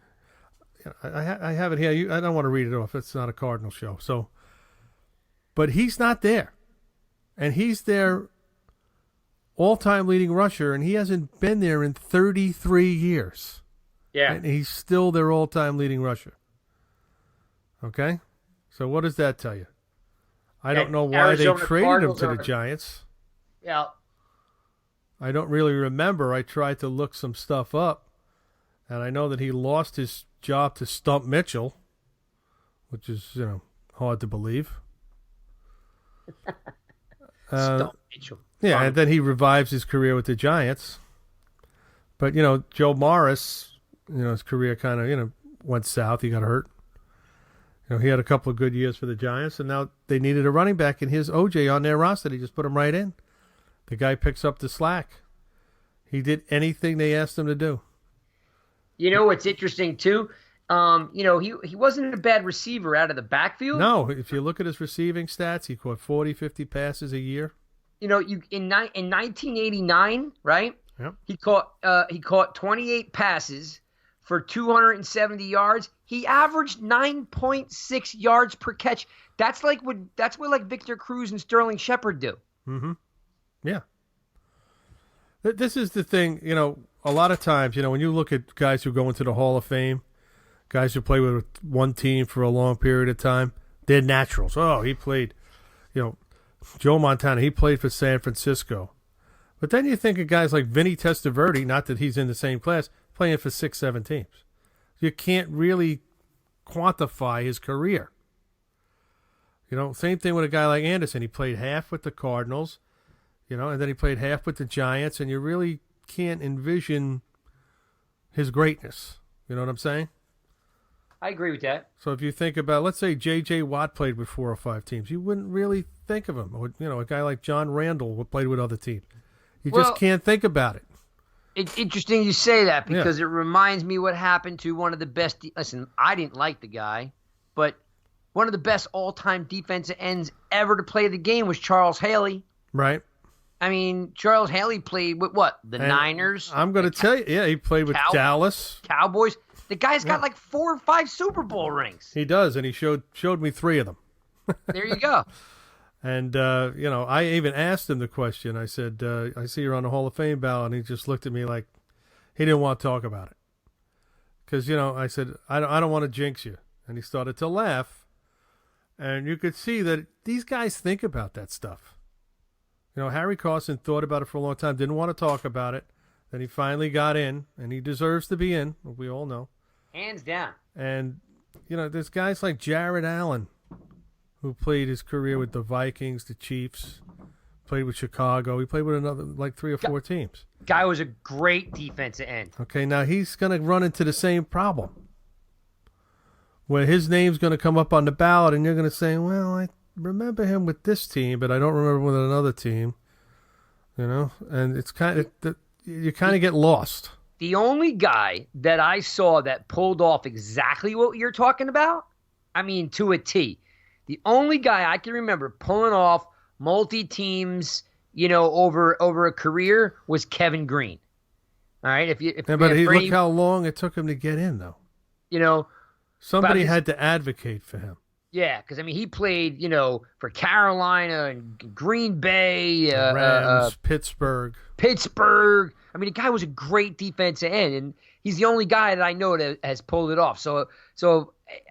I have it here. I don't want to read it off. It's not a Cardinal show. But he's not there. And he's their all-time leading rusher, and he hasn't been there in 33 years. Yeah. And he's still their all-time leading rusher. Okay? So what does that tell you? I don't know why they traded him to the Giants. Yeah. I don't really remember. I tried to look some stuff up, and I know that he lost his job to Stump Mitchell, which is, hard to believe. Stone Mitchell. Yeah, and then he revives his career with the Giants. But, Joe Morris, his career kind of, went south. He got hurt. He had a couple of good years for the Giants, and now they needed a running back, and here's OJ on their roster. They just put him right in. The guy picks up the slack. He did anything they asked him to do. What's interesting, too? He wasn't a bad receiver out of the backfield. No, if you look at his receiving stats, he caught 40, 50 passes a year. In 1989, right? Yep. He caught 28 passes for 270 yards. He averaged 9.6 yards per catch. That's what Victor Cruz and Sterling Shepard do. Mm-hmm. Yeah. This is the thing, a lot of times, when you look at guys who go into the Hall of Fame, guys who play with one team for a long period of time, they're naturals. Oh, he played, Joe Montana, he played for San Francisco. But then you think of guys like Vinny Testaverde, not that he's in the same class, playing for 6, 7 teams. You can't really quantify his career. Same thing with a guy like Anderson. He played half with the Cardinals, and then he played half with the Giants, and you really can't envision his greatness. You know what I'm saying? I agree with that. So if you think about, let's say J.J. Watt played with 4 or 5 teams, you wouldn't really think of him. Or, a guy like John Randall who played with other teams. You just can't think about it. It's interesting you say that because it reminds me what happened to one of the best. Listen, I didn't like the guy, but one of the best all-time defensive ends ever to play the game was Charles Haley. Right. I mean, Charles Haley played with what? The Niners? I'm going to tell you, he played with Dallas. Cowboys. The guy's got like 4 or 5 Super Bowl rings. He does, and he showed me 3 of them. There you go. And, I even asked him the question. I said, I see you're on the Hall of Fame ballot, and he just looked at me like he didn't want to talk about it. Because, I said, I don't want to jinx you. And he started to laugh. And you could see that these guys think about that stuff. Harry Carson thought about it for a long time, didn't want to talk about it. Then he finally got in, and he deserves to be in, we all know. Hands down. And, there's guys like Jared Allen, who played his career with the Vikings, the Chiefs, played with Chicago. He played with another, like 3 or 4 teams. Guy was a great defensive end. Okay, now he's going to run into the same problem, where his name's going to come up on the ballot, and you're going to say, well, I remember him with this team, but I don't remember with another team. And it's kind of you kind of get lost. The only guy that I saw that pulled off exactly what you're talking about, I mean, to a T. The only guy I can remember pulling off multi-teams, over a career was Kevin Green. All right, look how long it took him to get in, though. Somebody had to advocate for him. Yeah, because he played, for Carolina and Green Bay, Rams, Pittsburgh. The guy was a great defensive end, and he's the only guy that I know that has pulled it off. So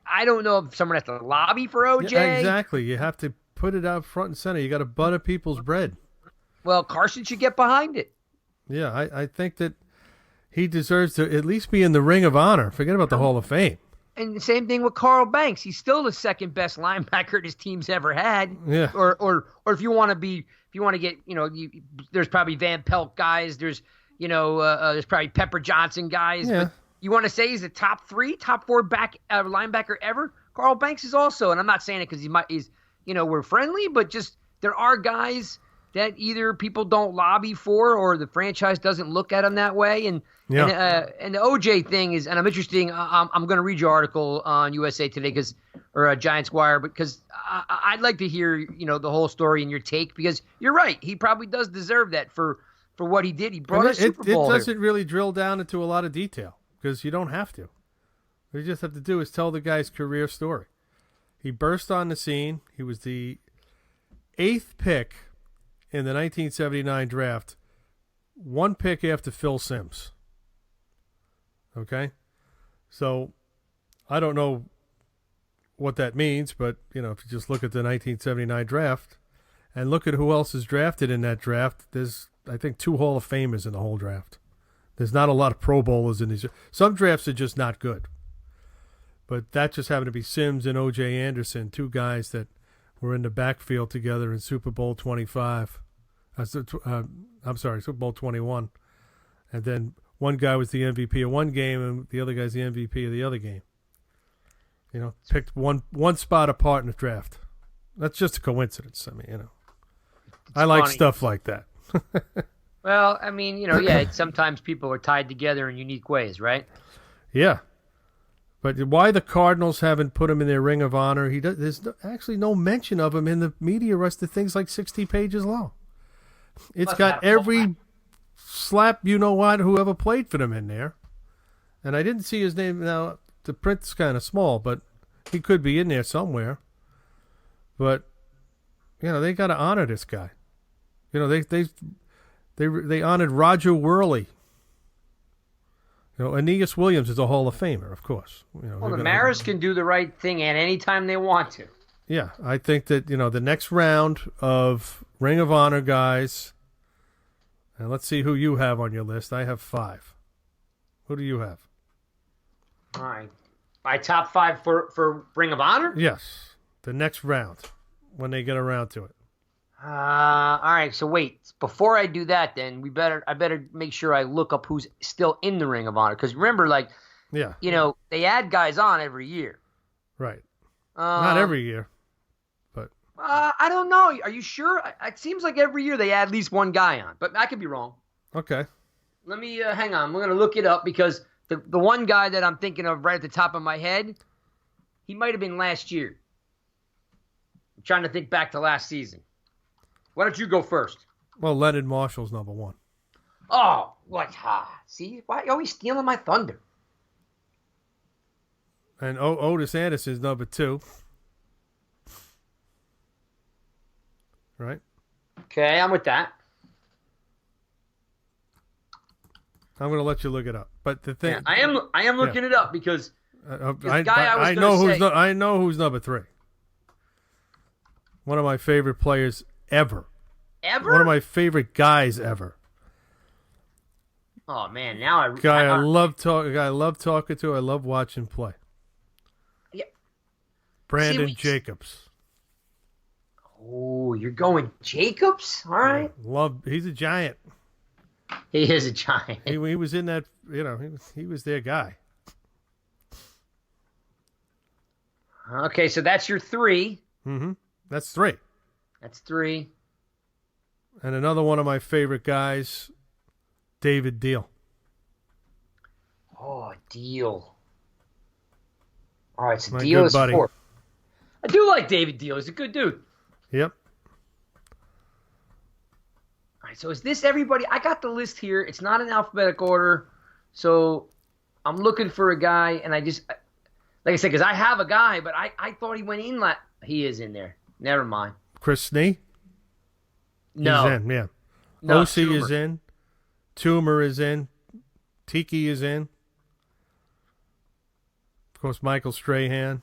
I don't know if someone has to lobby for OJ. Yeah, exactly. You have to put it out front and center. You got to butter people's bread. Well, Carson should get behind it. Yeah, I think that he deserves to at least be in the Ring of Honor. Forget about the Hall of Fame. And the same thing with Carl Banks. He's still the second best linebacker his team's ever had. Yeah. Or if you want to get, there's probably Van Pelt guys. There's, there's probably Pepper Johnson guys. Yeah. But you want to say he's the top 4 linebacker ever? Carl Banks is also, and I'm not saying it because he's we're friendly, but just there are guys that either people don't lobby for or the franchise doesn't look at them that way. And the OJ thing is, and I'm interesting. I'm going to read your article on USA Today or Giants Wire because I'd like to hear the whole story and your take because you're right. He probably does deserve that for what he did. He brought a Super Bowl. It doesn't really drill down into a lot of detail because you don't have to. What you just have to do is tell the guy's career story. He burst on the scene. He was the 8th pick in the 1979 draft, 1 pick after Phil Simms. Okay? So I don't know what that means, but, if you just look at the 1979 draft and look at who else is drafted in that draft, there's, I think, 2 Hall of Famers in the whole draft. There's not a lot of Pro Bowlers in these. Some drafts are just not good. But that just happened to be Simms and O.J. Anderson, 2 guys that were in the backfield together in Super Bowl 25. I'm sorry, Super Bowl 21. And then one guy was the MVP of one game, and the other guy's the MVP of the other game. Picked one spot apart in the draft. That's just a coincidence. I mean, I like stuff like that. Well, I mean, sometimes people are tied together in unique ways, right? Yeah. But why the Cardinals haven't put him in their Ring of Honor? There's actually no mention of him in the media rest of things like 60 pages long. It's got every slap whoever played for them in there. And I didn't see his name. Now, the print's kind of small, but he could be in there somewhere. But, they got to honor this guy. They honored Roger Worley. Aeneas Williams is a Hall of Famer, of course. Well, the Maras can do the right thing at any time they want to. Yeah, I think that, the next round of Ring of Honor guys, and let's see who you have on your list. I have 5. Who do you have? All right. My top 5 for Ring of Honor? Yes, the next round, when they get around to it. All right, so wait. Before I do that, then I better make sure I look up who's still in the Ring of Honor. Because remember, they add guys on every year. Right. Not every year, but I don't know. Are you sure? It seems like every year they add at least one guy on, but I could be wrong. Okay. Let me hang on. I'm going to look it up because the one guy that I'm thinking of right at the top of my head, he might have been last year. I'm trying to think back to last season. Why don't you go first? Well, Leonard Marshall's number 1. Oh, what? See? Why are you always stealing my thunder? And Ottis Anderson's number 2. Right? Okay, I'm with that. I'm going to let you look it up. But the thing... Yeah, I am looking it up because I know who's number 3. One of my favorite players ever. Ever? One of my favorite guys ever. Oh man, now I love talking to. I love watching play. Yeah. Brandon Jacobs. Oh, you're going Jacobs? All right. He's a giant. He is a giant. He was in that. He was their guy. Okay, so that's your 3. Mm-hmm. That's 3. That's 3. And another one of my favorite guys, David Deal. Oh, Deal. All right, so My Deal good is buddy. 4. I do like David Deal. He's a good dude. Yep. All right, so is this everybody? I got the list here. It's not in alphabetical order. So I'm looking for a guy, and I just, like I said, because I have a guy, but I thought he went in. He is in there. Never mind. Chris Snee? No. He's in, yeah. No, OC Toomer. is in. Toomer is in. Tiki is in. Of course, Michael Strahan.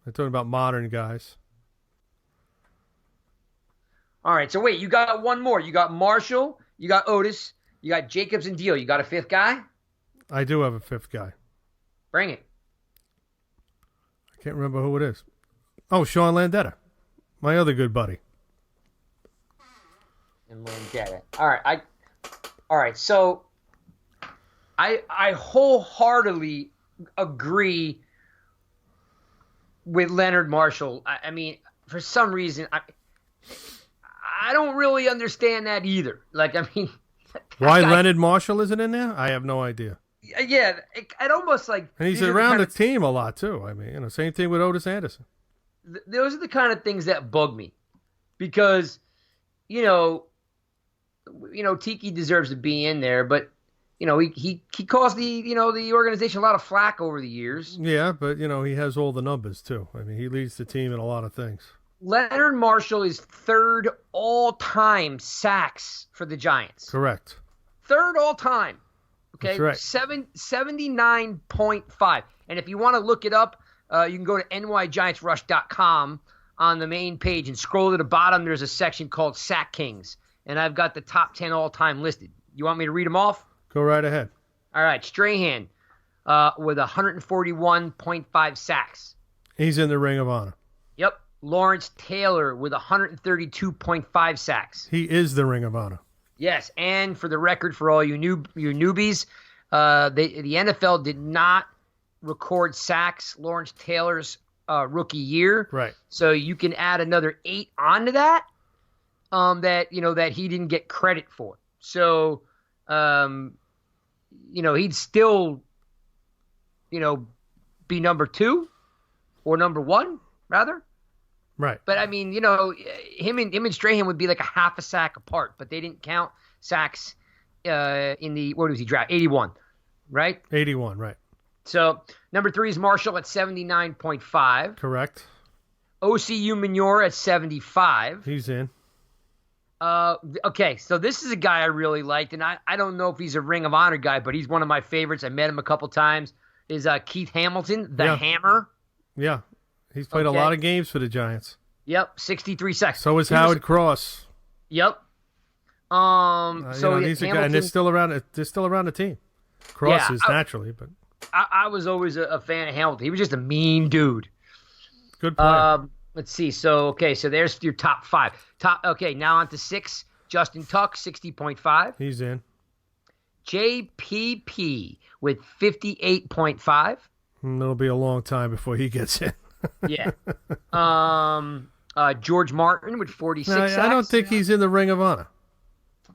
I'm talking about modern guys. All right, so wait, you got one more. You got Marshall, you got Ottis, you got Jacobs and Deal. You got a 5th guy? I do have a 5th guy. Bring it. I can't remember who it is. Oh, Sean Landetta. My other good buddy. And Landetta. All right, so I wholeheartedly agree with Leonard Marshall. I mean, for some reason, I don't really understand that either. Like, I mean, why Leonard Marshall isn't in there? I have no idea. Yeah, it almost like. And he's around the team a lot too. I mean, same thing with Ottis Anderson. Those are the kind of things that bug me, because, Tiki deserves to be in there, but he caused the organization a lot of flack over the years. Yeah, but he has all the numbers too. I mean, he leads the team in a lot of things. Leonard Marshall is 3rd all-time sacks for the Giants. Correct. 3rd all-time. Okay, That's right. 79.5. And if you want to look it up, you can go to nygiantsrush.com on the main page and scroll to the bottom. There's a section called Sack Kings, and I've got the top 10 all-time listed. You want me to read them off? Go right ahead. All right, Strahan with 141.5 sacks. He's in the Ring of Honor. Yep. Lawrence Taylor with 132.5 sacks. He is the Ring of Honor. Yes, and for the record, for all you newbies, the NFL did not record sacks Lawrence Taylor's rookie year. Right. So you can add another 8 onto that. That he didn't get credit for. So, he'd still, be number 2 or number 1 rather. Right. But I mean, him and Strahan would be like a half a sack apart, but they didn't count sacks in the, what was he draft? 81, right? 81, right. So number 3 is Marshall at 79.5. Correct. OCU Manure at 75. He's in. Okay, so this is a guy I really liked, and I don't know if he's a Ring of Honor guy, but he's one of my favorites. I met him a couple times. Is Keith Hamilton, the Hammer. Yeah, he's played a lot of games for the Giants. Yep, 63 sacks. So is Howard Cross. Yep. He's a guy, and they're still around. They're still around the team. Cross is naturally, but I was always a fan of Hamilton. He was just a mean dude. Good player. Let's see. So there's your top 5. Now on to 6. Justin Tuck, 60.5. He's in. JPP with 58.5. It'll be a long time before he gets in. Yeah. George Martin with 46 sacks. I don't think he's in the Ring of Honor.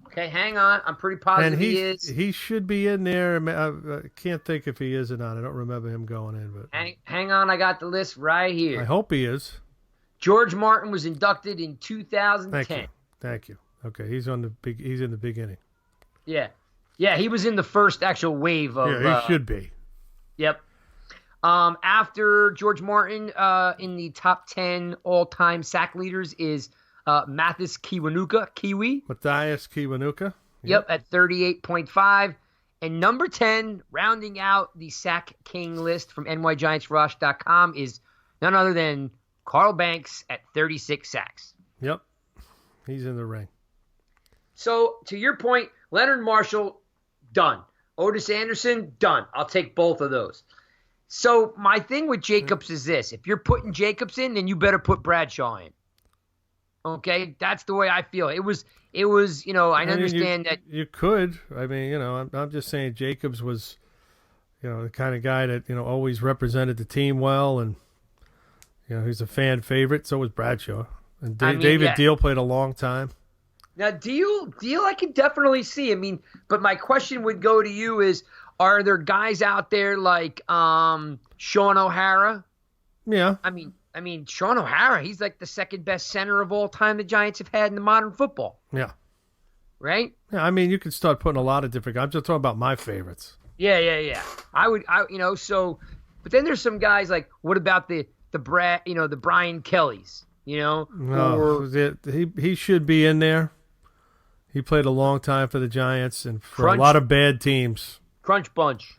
Okay, hang on. I'm pretty positive he is. He should be in there. I can't think if he is or not. I don't remember him going in. But hang on. I got the list right here. I hope he is. George Martin was inducted in 2010. Thank you. Okay, he's in the beginning. Yeah. Yeah, he was in the first actual wave of... Yeah, he should be. Yep. After George Martin, in the top 10 all-time sack leaders is Matthias Kiwanuka. Matthias Kiwanuka. Yep, at 38.5. And number 10, rounding out the sack king list from nygiantsrush.com is none other than Carl Banks at 36 sacks. Yep. He's in the ring. So, to your point, Leonard Marshall, done. Ottis Anderson, done. I'll take both of those. So, my thing with Jacobs is this. If you're putting Jacobs in, then you better put Bradshaw in. Okay? That's the way I feel. It was I understand that. You could. I mean, I'm just saying Jacobs was, the kind of guy that, always represented the team well, and, he's a fan favorite. So was Bradshaw. And David Deal played a long time. Now, Deal I can definitely see. I mean, but my question would go to you is, are there guys out there like Sean O'Hara? Yeah. I mean, Sean O'Hara, he's like the second best center of all time the Giants have had in the modern football. Yeah. Right? Yeah, I mean, you can start putting a lot of different guys. I'm just talking about my favorites. Yeah. But then there's some guys like, what about the Brian Kellys? He should be in there. He played a long time for the Giants and for a lot of bad teams. Crunch Bunch.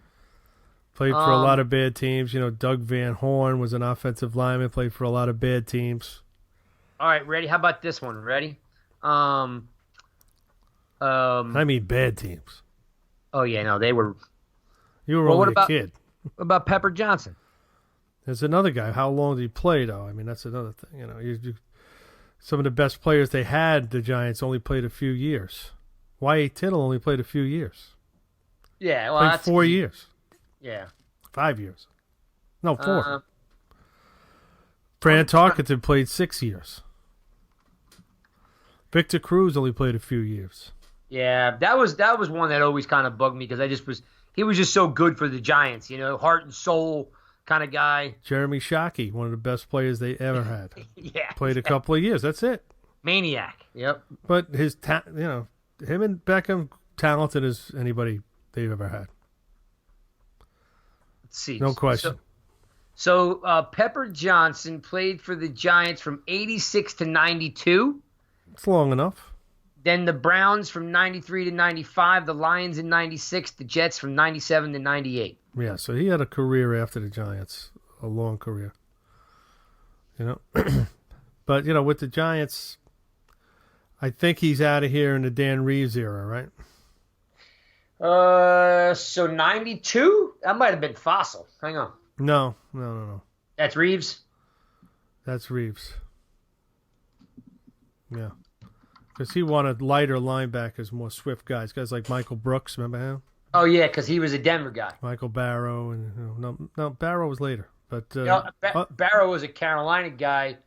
Played for a lot of bad teams. Doug Van Horn was an offensive lineman, played for a lot of bad teams. All right, ready? How about this one? Ready? I mean bad teams. Oh, yeah, no, they were... You were only a kid. What about Pepper Johnson? There's another guy. How long did he play, though? I mean, that's another thing. Some of the best players they had, the Giants, only played a few years. Y.A. Tittle only played a few years. Yeah, well, played that's 4 years. Yeah. 5 years. No, 4. Fran Tarkenton played 6 years. Victor Cruz only played a few years. Yeah, that was one that always kind of bugged me because he was just so good for the Giants, heart and soul kind of guy. Jeremy Shockey, one of the best players they ever had. Yeah. Played a couple of years. That's it. Maniac. Yep. But him and Beckham, talented as anybody they've ever had. Let's see. No question. So Pepper Johnson played for the Giants from 86 to 92. It's long enough. Then the Browns from 93 to 95, the Lions in 96, the Jets from 97 to 98. Yeah, so he had a career after the Giants, a long career. But, with the Giants, I think he's out of here in the Dan Reeves era, right? So 92? That might have been Fossil. Hang on. No. That's Reeves? That's Reeves. Yeah. Because he wanted lighter linebackers, more swift guys like Michael Brooks. Remember him? Oh yeah, because he was a Denver guy. Michael Barrow, and no, Barrow was later, but Barrow was a Carolina guy,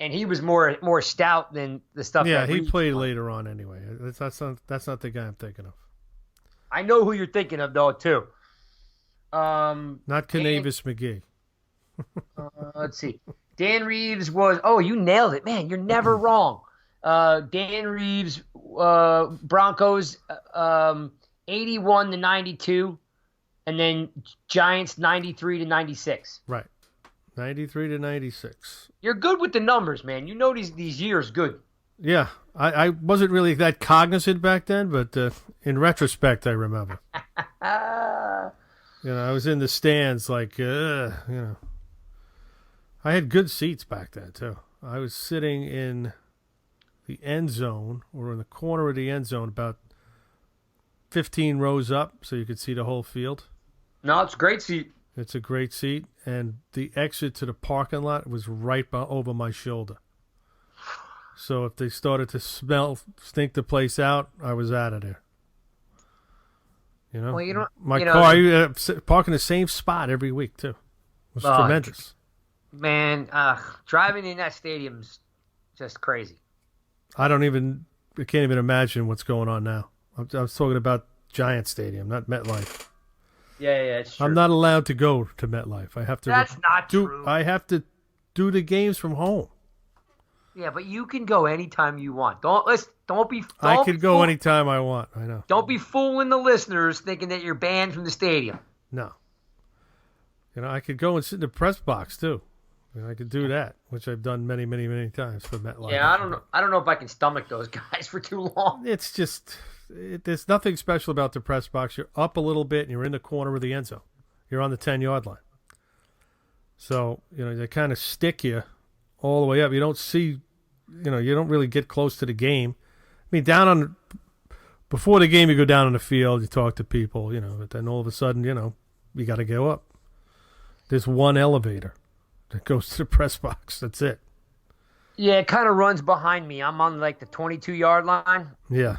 and he was more stout than the stuff. Yeah, that he Reeves played won. later on anyway. That's not the guy I'm thinking of. I know who you're thinking of though too. Not Canavis McGee. Let's see. Dan Reeves was. Oh, you nailed it, man! You're never wrong. Dan Reeves, Broncos, 81 to 92, and then Giants 93 to 96. Right, 93 to 96. You're good with the numbers, man. You know these years good. Yeah, I wasn't really that cognizant back then, but in retrospect, I remember. I was in the stands I had good seats back then, too. I was sitting in the end zone, or in the corner of the end zone, about 15 rows up, so you could see the whole field. No, it's a great seat. It's a great seat, and the exit to the parking lot was right over my shoulder. So if they started to stink the place out, I was out of there. Well, you don't. My car, I park in the same spot every week too. It was tremendous. Man, driving in that stadium's just crazy. I can't even imagine what's going on now. I was talking about Giant Stadium, not MetLife. Yeah, it's true. I'm not allowed to go to MetLife. I have to. That's not true. I have to do the games from home. Yeah, but you can go anytime you want. I could go anytime I want. I know. Don't be fooling the listeners thinking that you're banned from the stadium. No. I could go and sit in the press box too. I could do that, which I've done many, many, many times for MetLife. Yeah, I don't know if I can stomach those guys for too long. It's just there's nothing special about the press box. You're up a little bit and you're in the corner of the end zone. You're on the 10-yard line. So, they kind of stick you all the way up. You don't see, you don't really get close to the game. I mean, before the game, you go down on the field, you talk to people, but then all of a sudden, you got to go up. There's one elevator that goes to the press box. That's it. Yeah, it kind of runs behind me. I'm on the 22-yard line. Yeah.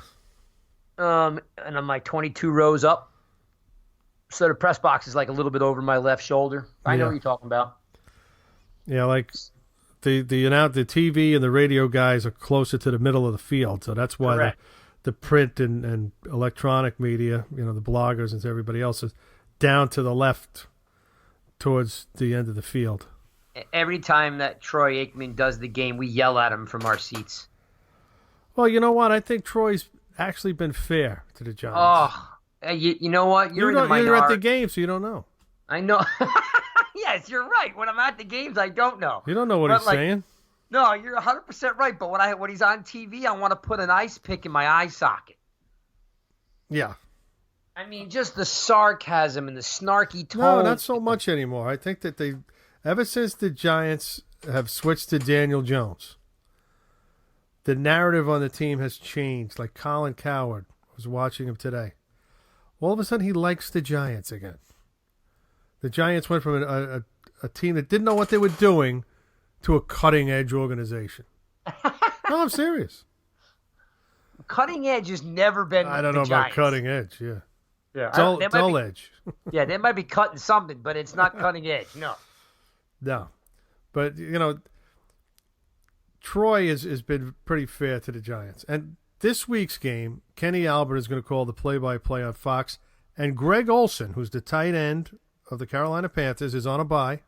And I'm 22 rows up. So the press box is a little bit over my left shoulder. I know what you're talking about. Yeah, the TV and the radio guys are closer to the middle of the field, so that's why the print and electronic media, the bloggers and everybody else is down to the left towards the end of the field. Every time that Troy Aikman does the game, we yell at him from our seats. Well, you know what? I think Troy's actually been fair to the Giants. Oh, you know what? You're in the minority. You're at the game, so you don't know. I know. Yes, you're right. When I'm at the games, I don't know. You don't know what he's saying. No, you're 100% right. But when he's on TV, I want to put an ice pick in my eye socket. Yeah. I mean, just the sarcasm and the snarky tone. No, not so much anymore. I think that ever since the Giants have switched to Daniel Jones, the narrative on the team has changed. Like Colin Cowherd, I was watching him today. All of a sudden, he likes the Giants again. The Giants went from a team that didn't know what they were doing to a cutting-edge organization. No, I'm serious. Cutting edge has never been I don't know Giants. about cutting edge, yeah. Yeah, dull edge. Yeah, they might be cutting something, but it's not cutting edge, no. No. But, Troy has been pretty fair to the Giants. And this week's game, Kenny Albert is going to call the play-by-play on Fox. And Greg Olson, who's the tight end of the Carolina Panthers, is on a bye.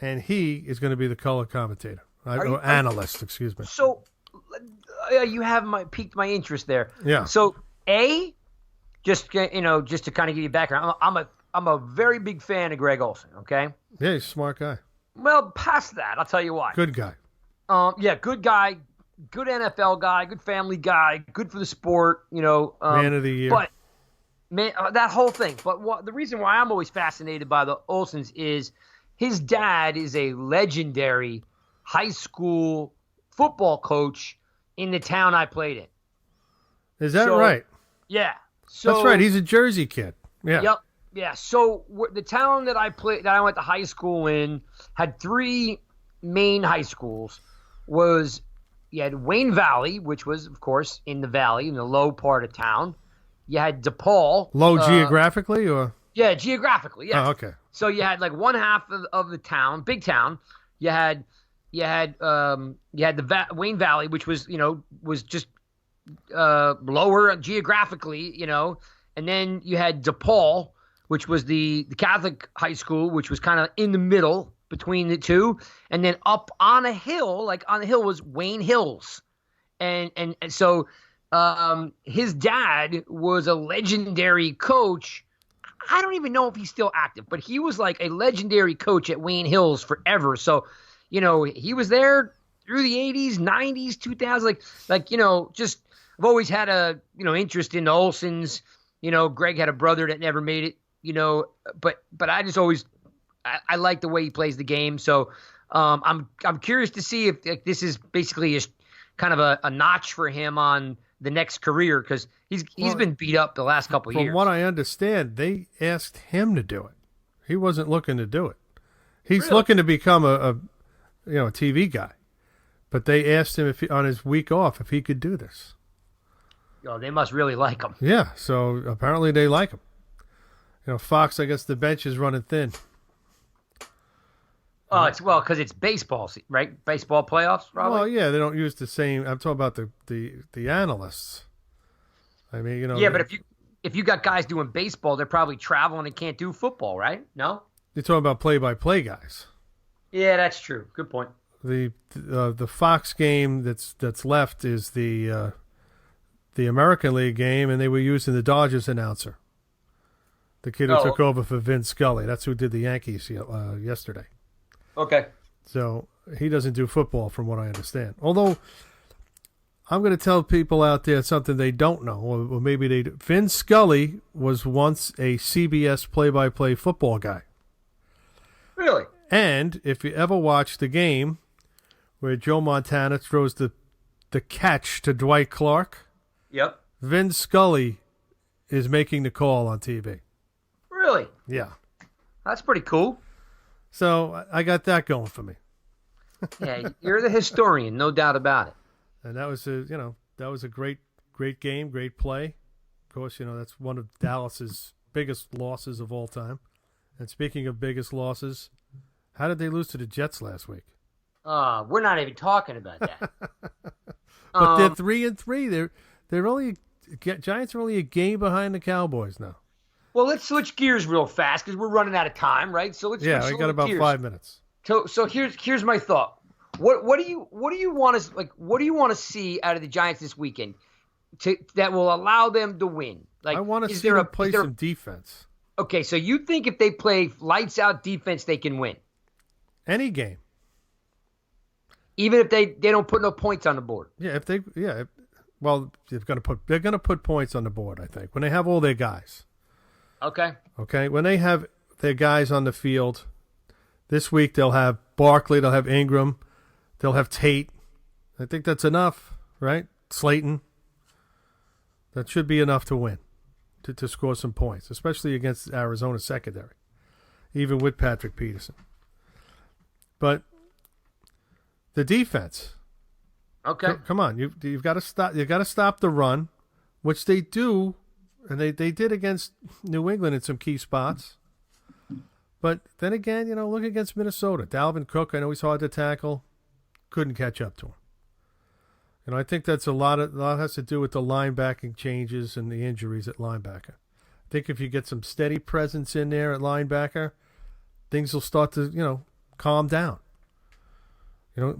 And he is going to be the color commentator. Analyst, excuse me. So, you have piqued my interest there. Yeah. So, just to kind of give you background, I'm a very big fan of Greg Olson, okay? Yeah, he's a smart guy. Well, past that, I'll tell you why. Good guy. Yeah, good guy, good NFL guy, good family guy, good for the sport, Man of the year. But, man, that whole thing. But the reason why I'm always fascinated by the Olsons is his dad is a legendary high school football coach in the town I played in. Is that right? Yeah. So, that's right. He's a Jersey kid. Yeah. Yep. Yeah. So the town that I went to high school in had three main high schools. Was Wayne Valley, which was, of course, in the valley, in the low part of town. You had DePaul. Low geographically, or? Yeah, geographically, yes. Oh, okay. So you had like one half of the town, big town. You had the Wayne Valley, which was just lower geographically, and then you had DePaul, which was the Catholic high school, which was kind of in the middle between the two, and then up on a hill, was Wayne Hills, and so his dad was a legendary coach. I don't even know if he's still active, but he was like a legendary coach at Wayne Hills forever. So, he was there through the 80s, 90s, 2000s. Just I've always had a interest in the Olsons. Greg had a brother that never made it. But I just always I like the way he plays the game. So I'm curious to see if this is basically kind of a notch for him on the next career, because he's been beat up the last couple of years. From what I understand, they asked him to do it. He wasn't looking to do it. He's Really? looking to become a TV guy, but they asked him on his week off if he could do this. Oh, they must really like him. Yeah, so apparently they like him. Fox, I guess the bench is running thin. Oh, because it's baseball, right? Baseball playoffs, probably. Well, yeah, they don't use the same. I'm talking about the analysts. I mean, Yeah, but if you got guys doing baseball, they're probably traveling and can't do football, right? No. You're talking about play-by-play guys. Yeah, that's true. Good point. The Fox game that's left is the American League game, and they were using the Dodgers announcer. The kid who took over for Vince Scully. That's who did the Yankees yesterday. Okay. So he doesn't do football, from what I understand. Although I'm going to tell people out there something they don't know, or maybe they do. Vince Scully was once a CBS play-by-play football guy. Really? And if you ever watch the game where Joe Montana throws the catch to Dwight Clark, Yep. Vince Scully is making the call on TV. Really? Yeah. That's pretty cool. So I got that going for me. Yeah, you're the historian, no doubt about it. And that was a great game, great play. Of course, that's one of Dallas's biggest losses of all time. And speaking of biggest losses, how did they lose to the Jets last week? We're not even talking about that. But they're 3-3. They're only Giants are only a game behind the Cowboys now. Well, let's switch gears real fast because we're running out of time, right? So let's we switch got about gears. 5 minutes. So here's my thought. What do you want to What do you want to see out of the Giants this weekend that will allow them to win? Like, I want to see them play some defense. Okay, so you think if they play lights out defense, they can win? Any game. Even if they don't put no points on the board. Yeah, well, they're going to put points on the board, I think, when they have all their guys. Okay. Okay, when they have their guys on the field, this week they'll have Barkley, they'll have Ingram, they'll have Tate. I think that's enough, right? Slayton. That should be enough to win, to score some points, especially against Arizona secondary, even with Patrick Peterson. But the defense. Okay. Come on, you've got to stop. You got to stop the run, which they do, and they did against New England in some key spots. But then again, look against Minnesota. Dalvin Cook, I know he's hard to tackle, couldn't catch up to him. I think that's a lot has to do with the linebacking changes and the injuries at linebacker. I think if you get some steady presence in there at linebacker, things will start to calm down.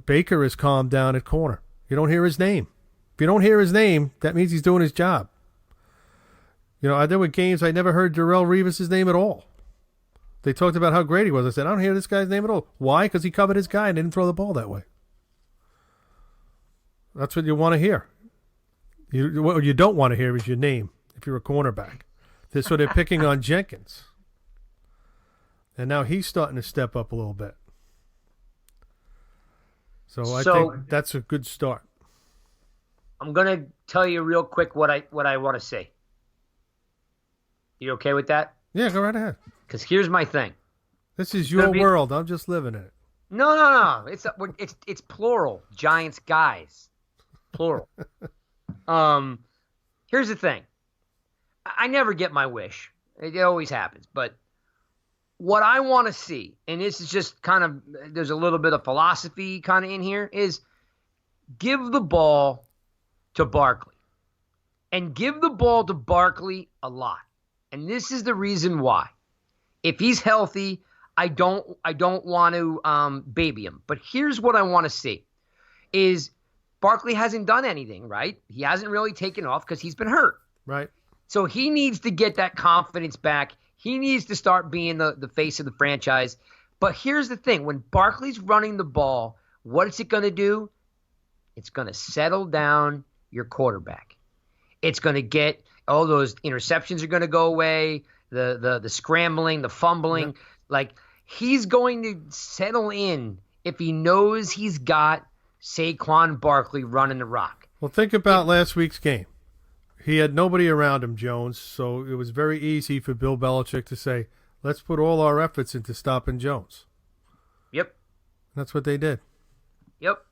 Baker is calmed down at corner. You don't hear his name. If you don't hear his name, that means he's doing his job. There were games I never heard Darrelle Revis' name at all. They talked about how great he was. I said, I don't hear this guy's name at all. Why? Because he covered his guy and didn't throw the ball that way. That's what you want to hear. What you don't want to hear is your name if you're a cornerback. So they're picking on Jenkins. And now he's starting to step up a little bit. So I think that's a good start. I'm going to tell you real quick what I want to say. You okay with that? Yeah, go right ahead. Because here's my thing. This is your world. I'm just living in it. No. It's plural. Giants guys. plural. Here's the thing. I never get my wish. It always happens. But what I want to see, and this is just kind of, there's a little bit of philosophy kind of in here, is give the ball to Barkley. And give the ball to Barkley a lot. And this is the reason why. If he's healthy, I don't want to baby him. But here's what I want to see is Barkley hasn't done anything, right? He hasn't really taken off because he's been hurt. Right. So he needs to get that confidence back. He needs to start being the face of the franchise. But here's the thing. When Barkley's running the ball, what is it going to do? It's going to settle down your quarterback. It's going to get all those interceptions are going to go away, the scrambling, the fumbling. Yep. Like, he's going to settle in if he knows he's got Saquon Barkley running the rock. Well, think about last week's game. He had nobody around him, Jones, so it was very easy for Bill Belichick to say, let's put all our efforts into stopping Jones. Yep. That's what they did. Yep.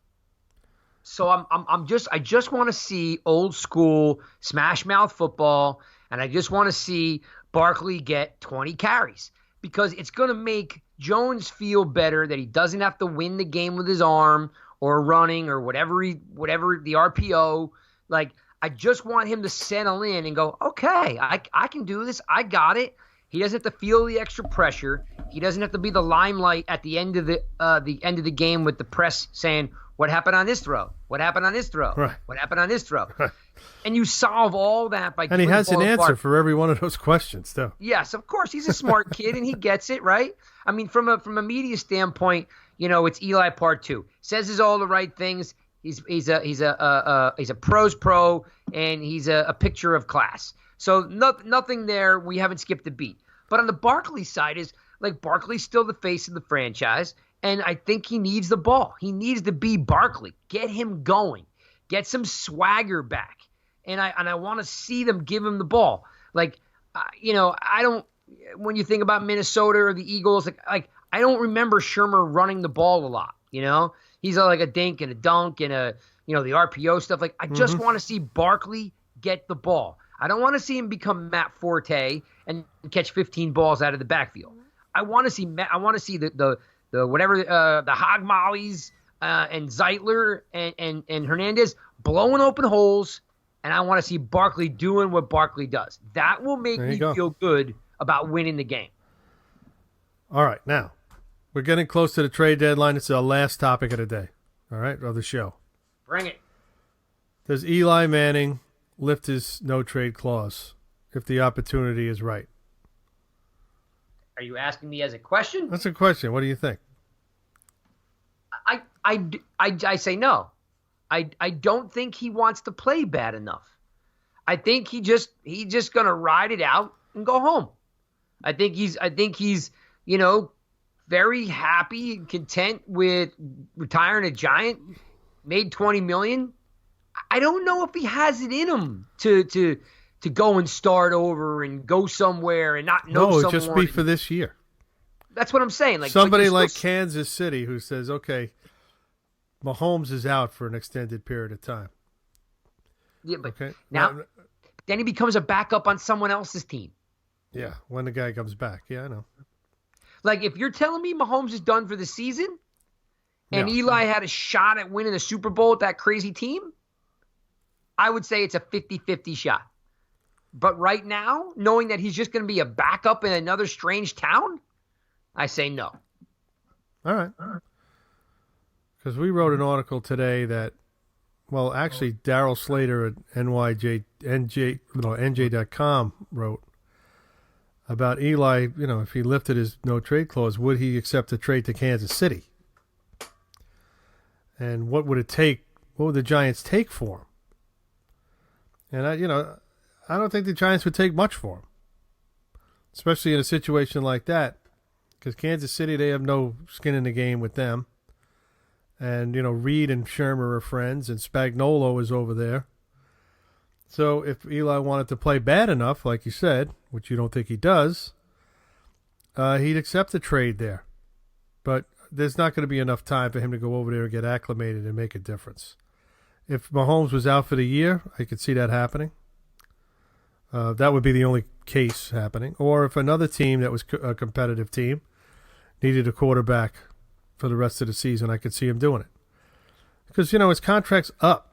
So I just want to see old school smash mouth football, and I just want to see Barkley get 20 carries because it's going to make Jones feel better that he doesn't have to win the game with his arm or running or whatever the RPO. Like, I just want him to settle in and go, okay, I can do this. I got it. He doesn't have to feel the extra pressure. He doesn't have to be the limelight at the end of the game with the press saying, what happened on this throw? What happened on this throw? Right. What happened on this throw? Right. And you solve all that by and he has an answer for every one of those questions, too. Yes, of course. He's a smart kid, and he gets it, right? I mean, from a media standpoint, it's Eli part 2. Says all the right things. He's a pro's pro, and he's a picture of class. So nothing there. We haven't skipped a beat. But on the Barkley side is, like, Barkley's still the face of the franchise. And I think he needs the ball. He needs to be Barkley. Get him going. Get some swagger back. And I want to see them give him the ball. Like, I don't. When you think about Minnesota or the Eagles, like I don't remember Shermer running the ball a lot. He's like a dink and a dunk and the RPO stuff. Like, I just want to see Barkley get the ball. I don't want to see him become Matt Forte and catch 15 balls out of the backfield. I want to see the Hog Mollies and Zeitler and Hernandez blowing open holes, and I want to see Barkley doing what Barkley does. That will make me feel good about winning the game. All right, now, we're getting close to the trade deadline. It's our last topic of the day, all right, of the show. Bring it. Does Eli Manning lift his no-trade clause if the opportunity is right? Are you asking me as a question? That's a question. What do you think? I say no. I don't think he wants to play bad enough. I think he's just gonna ride it out and go home. I think he's very happy and content with retiring a Giant, made $20 million. I don't know if he has it in him to go and start over and go somewhere and not know someone. No, just be for this year. That's what I'm saying. Like, somebody like Kansas City who says, okay, Mahomes is out for an extended period of time. Yeah, but okay. Now then he becomes a backup on someone else's team. Yeah, when the guy comes back. Yeah, I know. Like, if you're telling me Mahomes is done for the season and Eli had a shot at winning the Super Bowl with that crazy team, I would say it's a 50-50 shot. But right now, knowing that he's just going to be a backup in another strange town, I say no. All right. Because we wrote an article today that, well, actually, Daryl Slater at NJ.com wrote about Eli, if he lifted his no-trade clause, would he accept a trade to Kansas City? And what would it take? What would the Giants take for him? And I don't think the Giants would take much for him, especially in a situation like that, because Kansas City, they have no skin in the game with them. And, Reed and Shermer are friends, and Spagnuolo is over there. So if Eli wanted to play bad enough, like you said, which you don't think he does, he'd accept the trade there. But there's not going to be enough time for him to go over there and get acclimated and make a difference. If Mahomes was out for the year, I could see that happening. That would be the only case happening. Or if another team that was a competitive team needed a quarterback for the rest of the season, I could see him doing it. Because, his contract's up,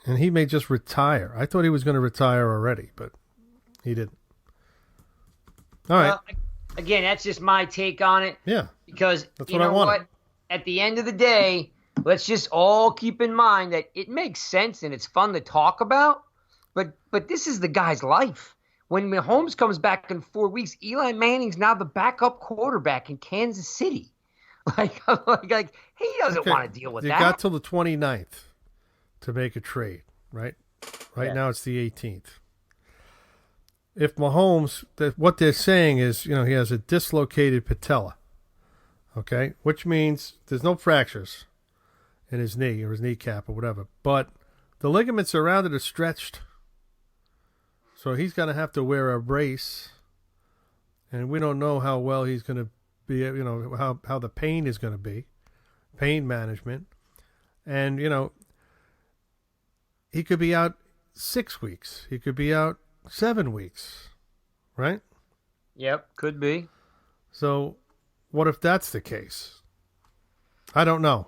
and he may just retire. I thought he was going to retire already, but he didn't. All right. Again, that's just my take on it. Yeah. Because, that's you what know I wanted. what? At the end of the day, let's just all keep in mind that it makes sense and it's fun to talk about, but this is the guy's life. When Mahomes comes back in 4 weeks, Eli Manning's now the backup quarterback in Kansas City. Like he doesn't want to deal with that. You got till the 29th to make a trade, right? Right now it's the 18th. If Mahomes, what they're saying is, he has a dislocated patella, okay? Which means there's no fractures in his knee or his kneecap or whatever, but the ligaments around it are stretched. So he's going to have to wear a brace, and we don't know how well he's going to be, how the pain is going to be, pain management. And, he could be out 6 weeks. He could be out 7 weeks, right? Yep, could be. So what if that's the case? I don't know.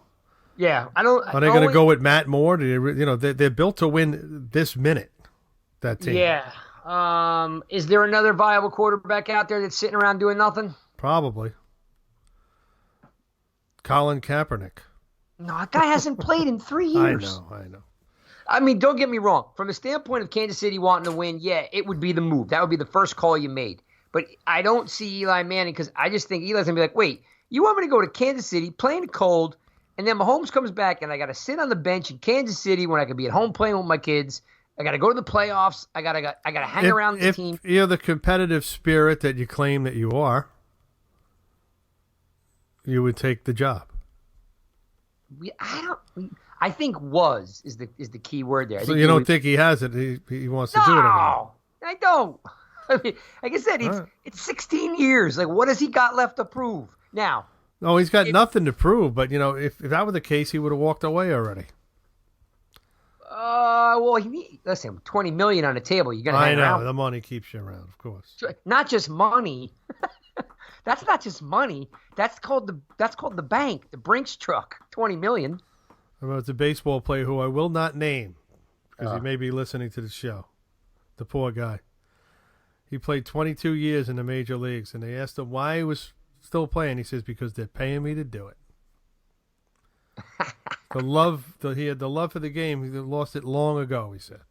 Yeah, I don't. Are they going to go with Matt Moore? They're built to win this minute, that team. Yeah. Is there another viable quarterback out there that's sitting around doing nothing? Probably. Colin Kaepernick. No, that guy hasn't played in 3 years. I know. I mean, don't get me wrong. From the standpoint of Kansas City wanting to win, yeah, it would be the move. That would be the first call you made. But I don't see Eli Manning because I just think Eli's going to be like, wait, you want me to go to Kansas City, play in the cold, and then Mahomes comes back and I got to sit on the bench in Kansas City when I could be at home playing with my kids. I got to go to the playoffs. I got to hang around the team. If you're the competitive spirit that you claim that you are, you would take the job. I think is the key word there. So you don't think he has it? He wants to do it. No, I don't. I mean, like I said, it's 16 years. Like, what has he got left to prove now? No, he's got nothing to prove. But if that were the case, he would have walked away already. Well, listen, $20 million on the table. You're gonna hang around. The money keeps you around, of course. Not just money. That's not just money. That's called the bank, the Brinks truck. $20 million. It's a baseball player who I will not name because he may be listening to the show. The poor guy. He played 22 years in the major leagues, and they asked him why he was still playing. He says, because they're paying me to do it. He had the love for the game. He lost it long ago, he said.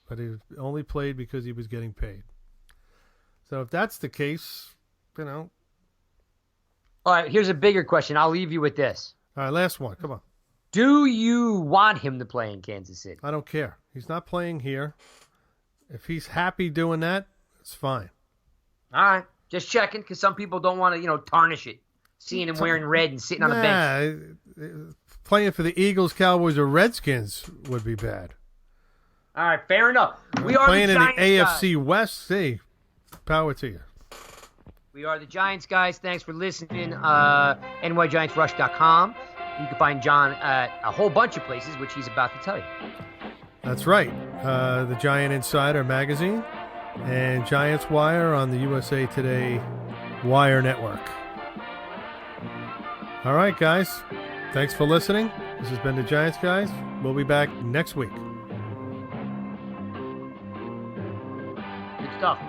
But he only played because he was getting paid. So if that's the case, All right, here's a bigger question. I'll leave you with this. All right, last one. Come on. Do you want him to play in Kansas City? I don't care. He's not playing here. If he's happy doing that, it's fine. All right. Just checking because some people don't want to, tarnish it. Seeing him wearing red and sitting on the bench. Playing for the Eagles, Cowboys, or Redskins would be bad. All right, fair enough. We are playing the Giants in the guys. AFC West. Hey, power to you. We are the Giants guys. Thanks for listening. NYGiantsRush.com. You can find John at a whole bunch of places, which he's about to tell you. That's right. The Giant Insider magazine and Giants Wire on the USA Today Wire Network. All right, guys. Thanks for listening. This has been the Giants guys. We'll be back next week. Good stuff.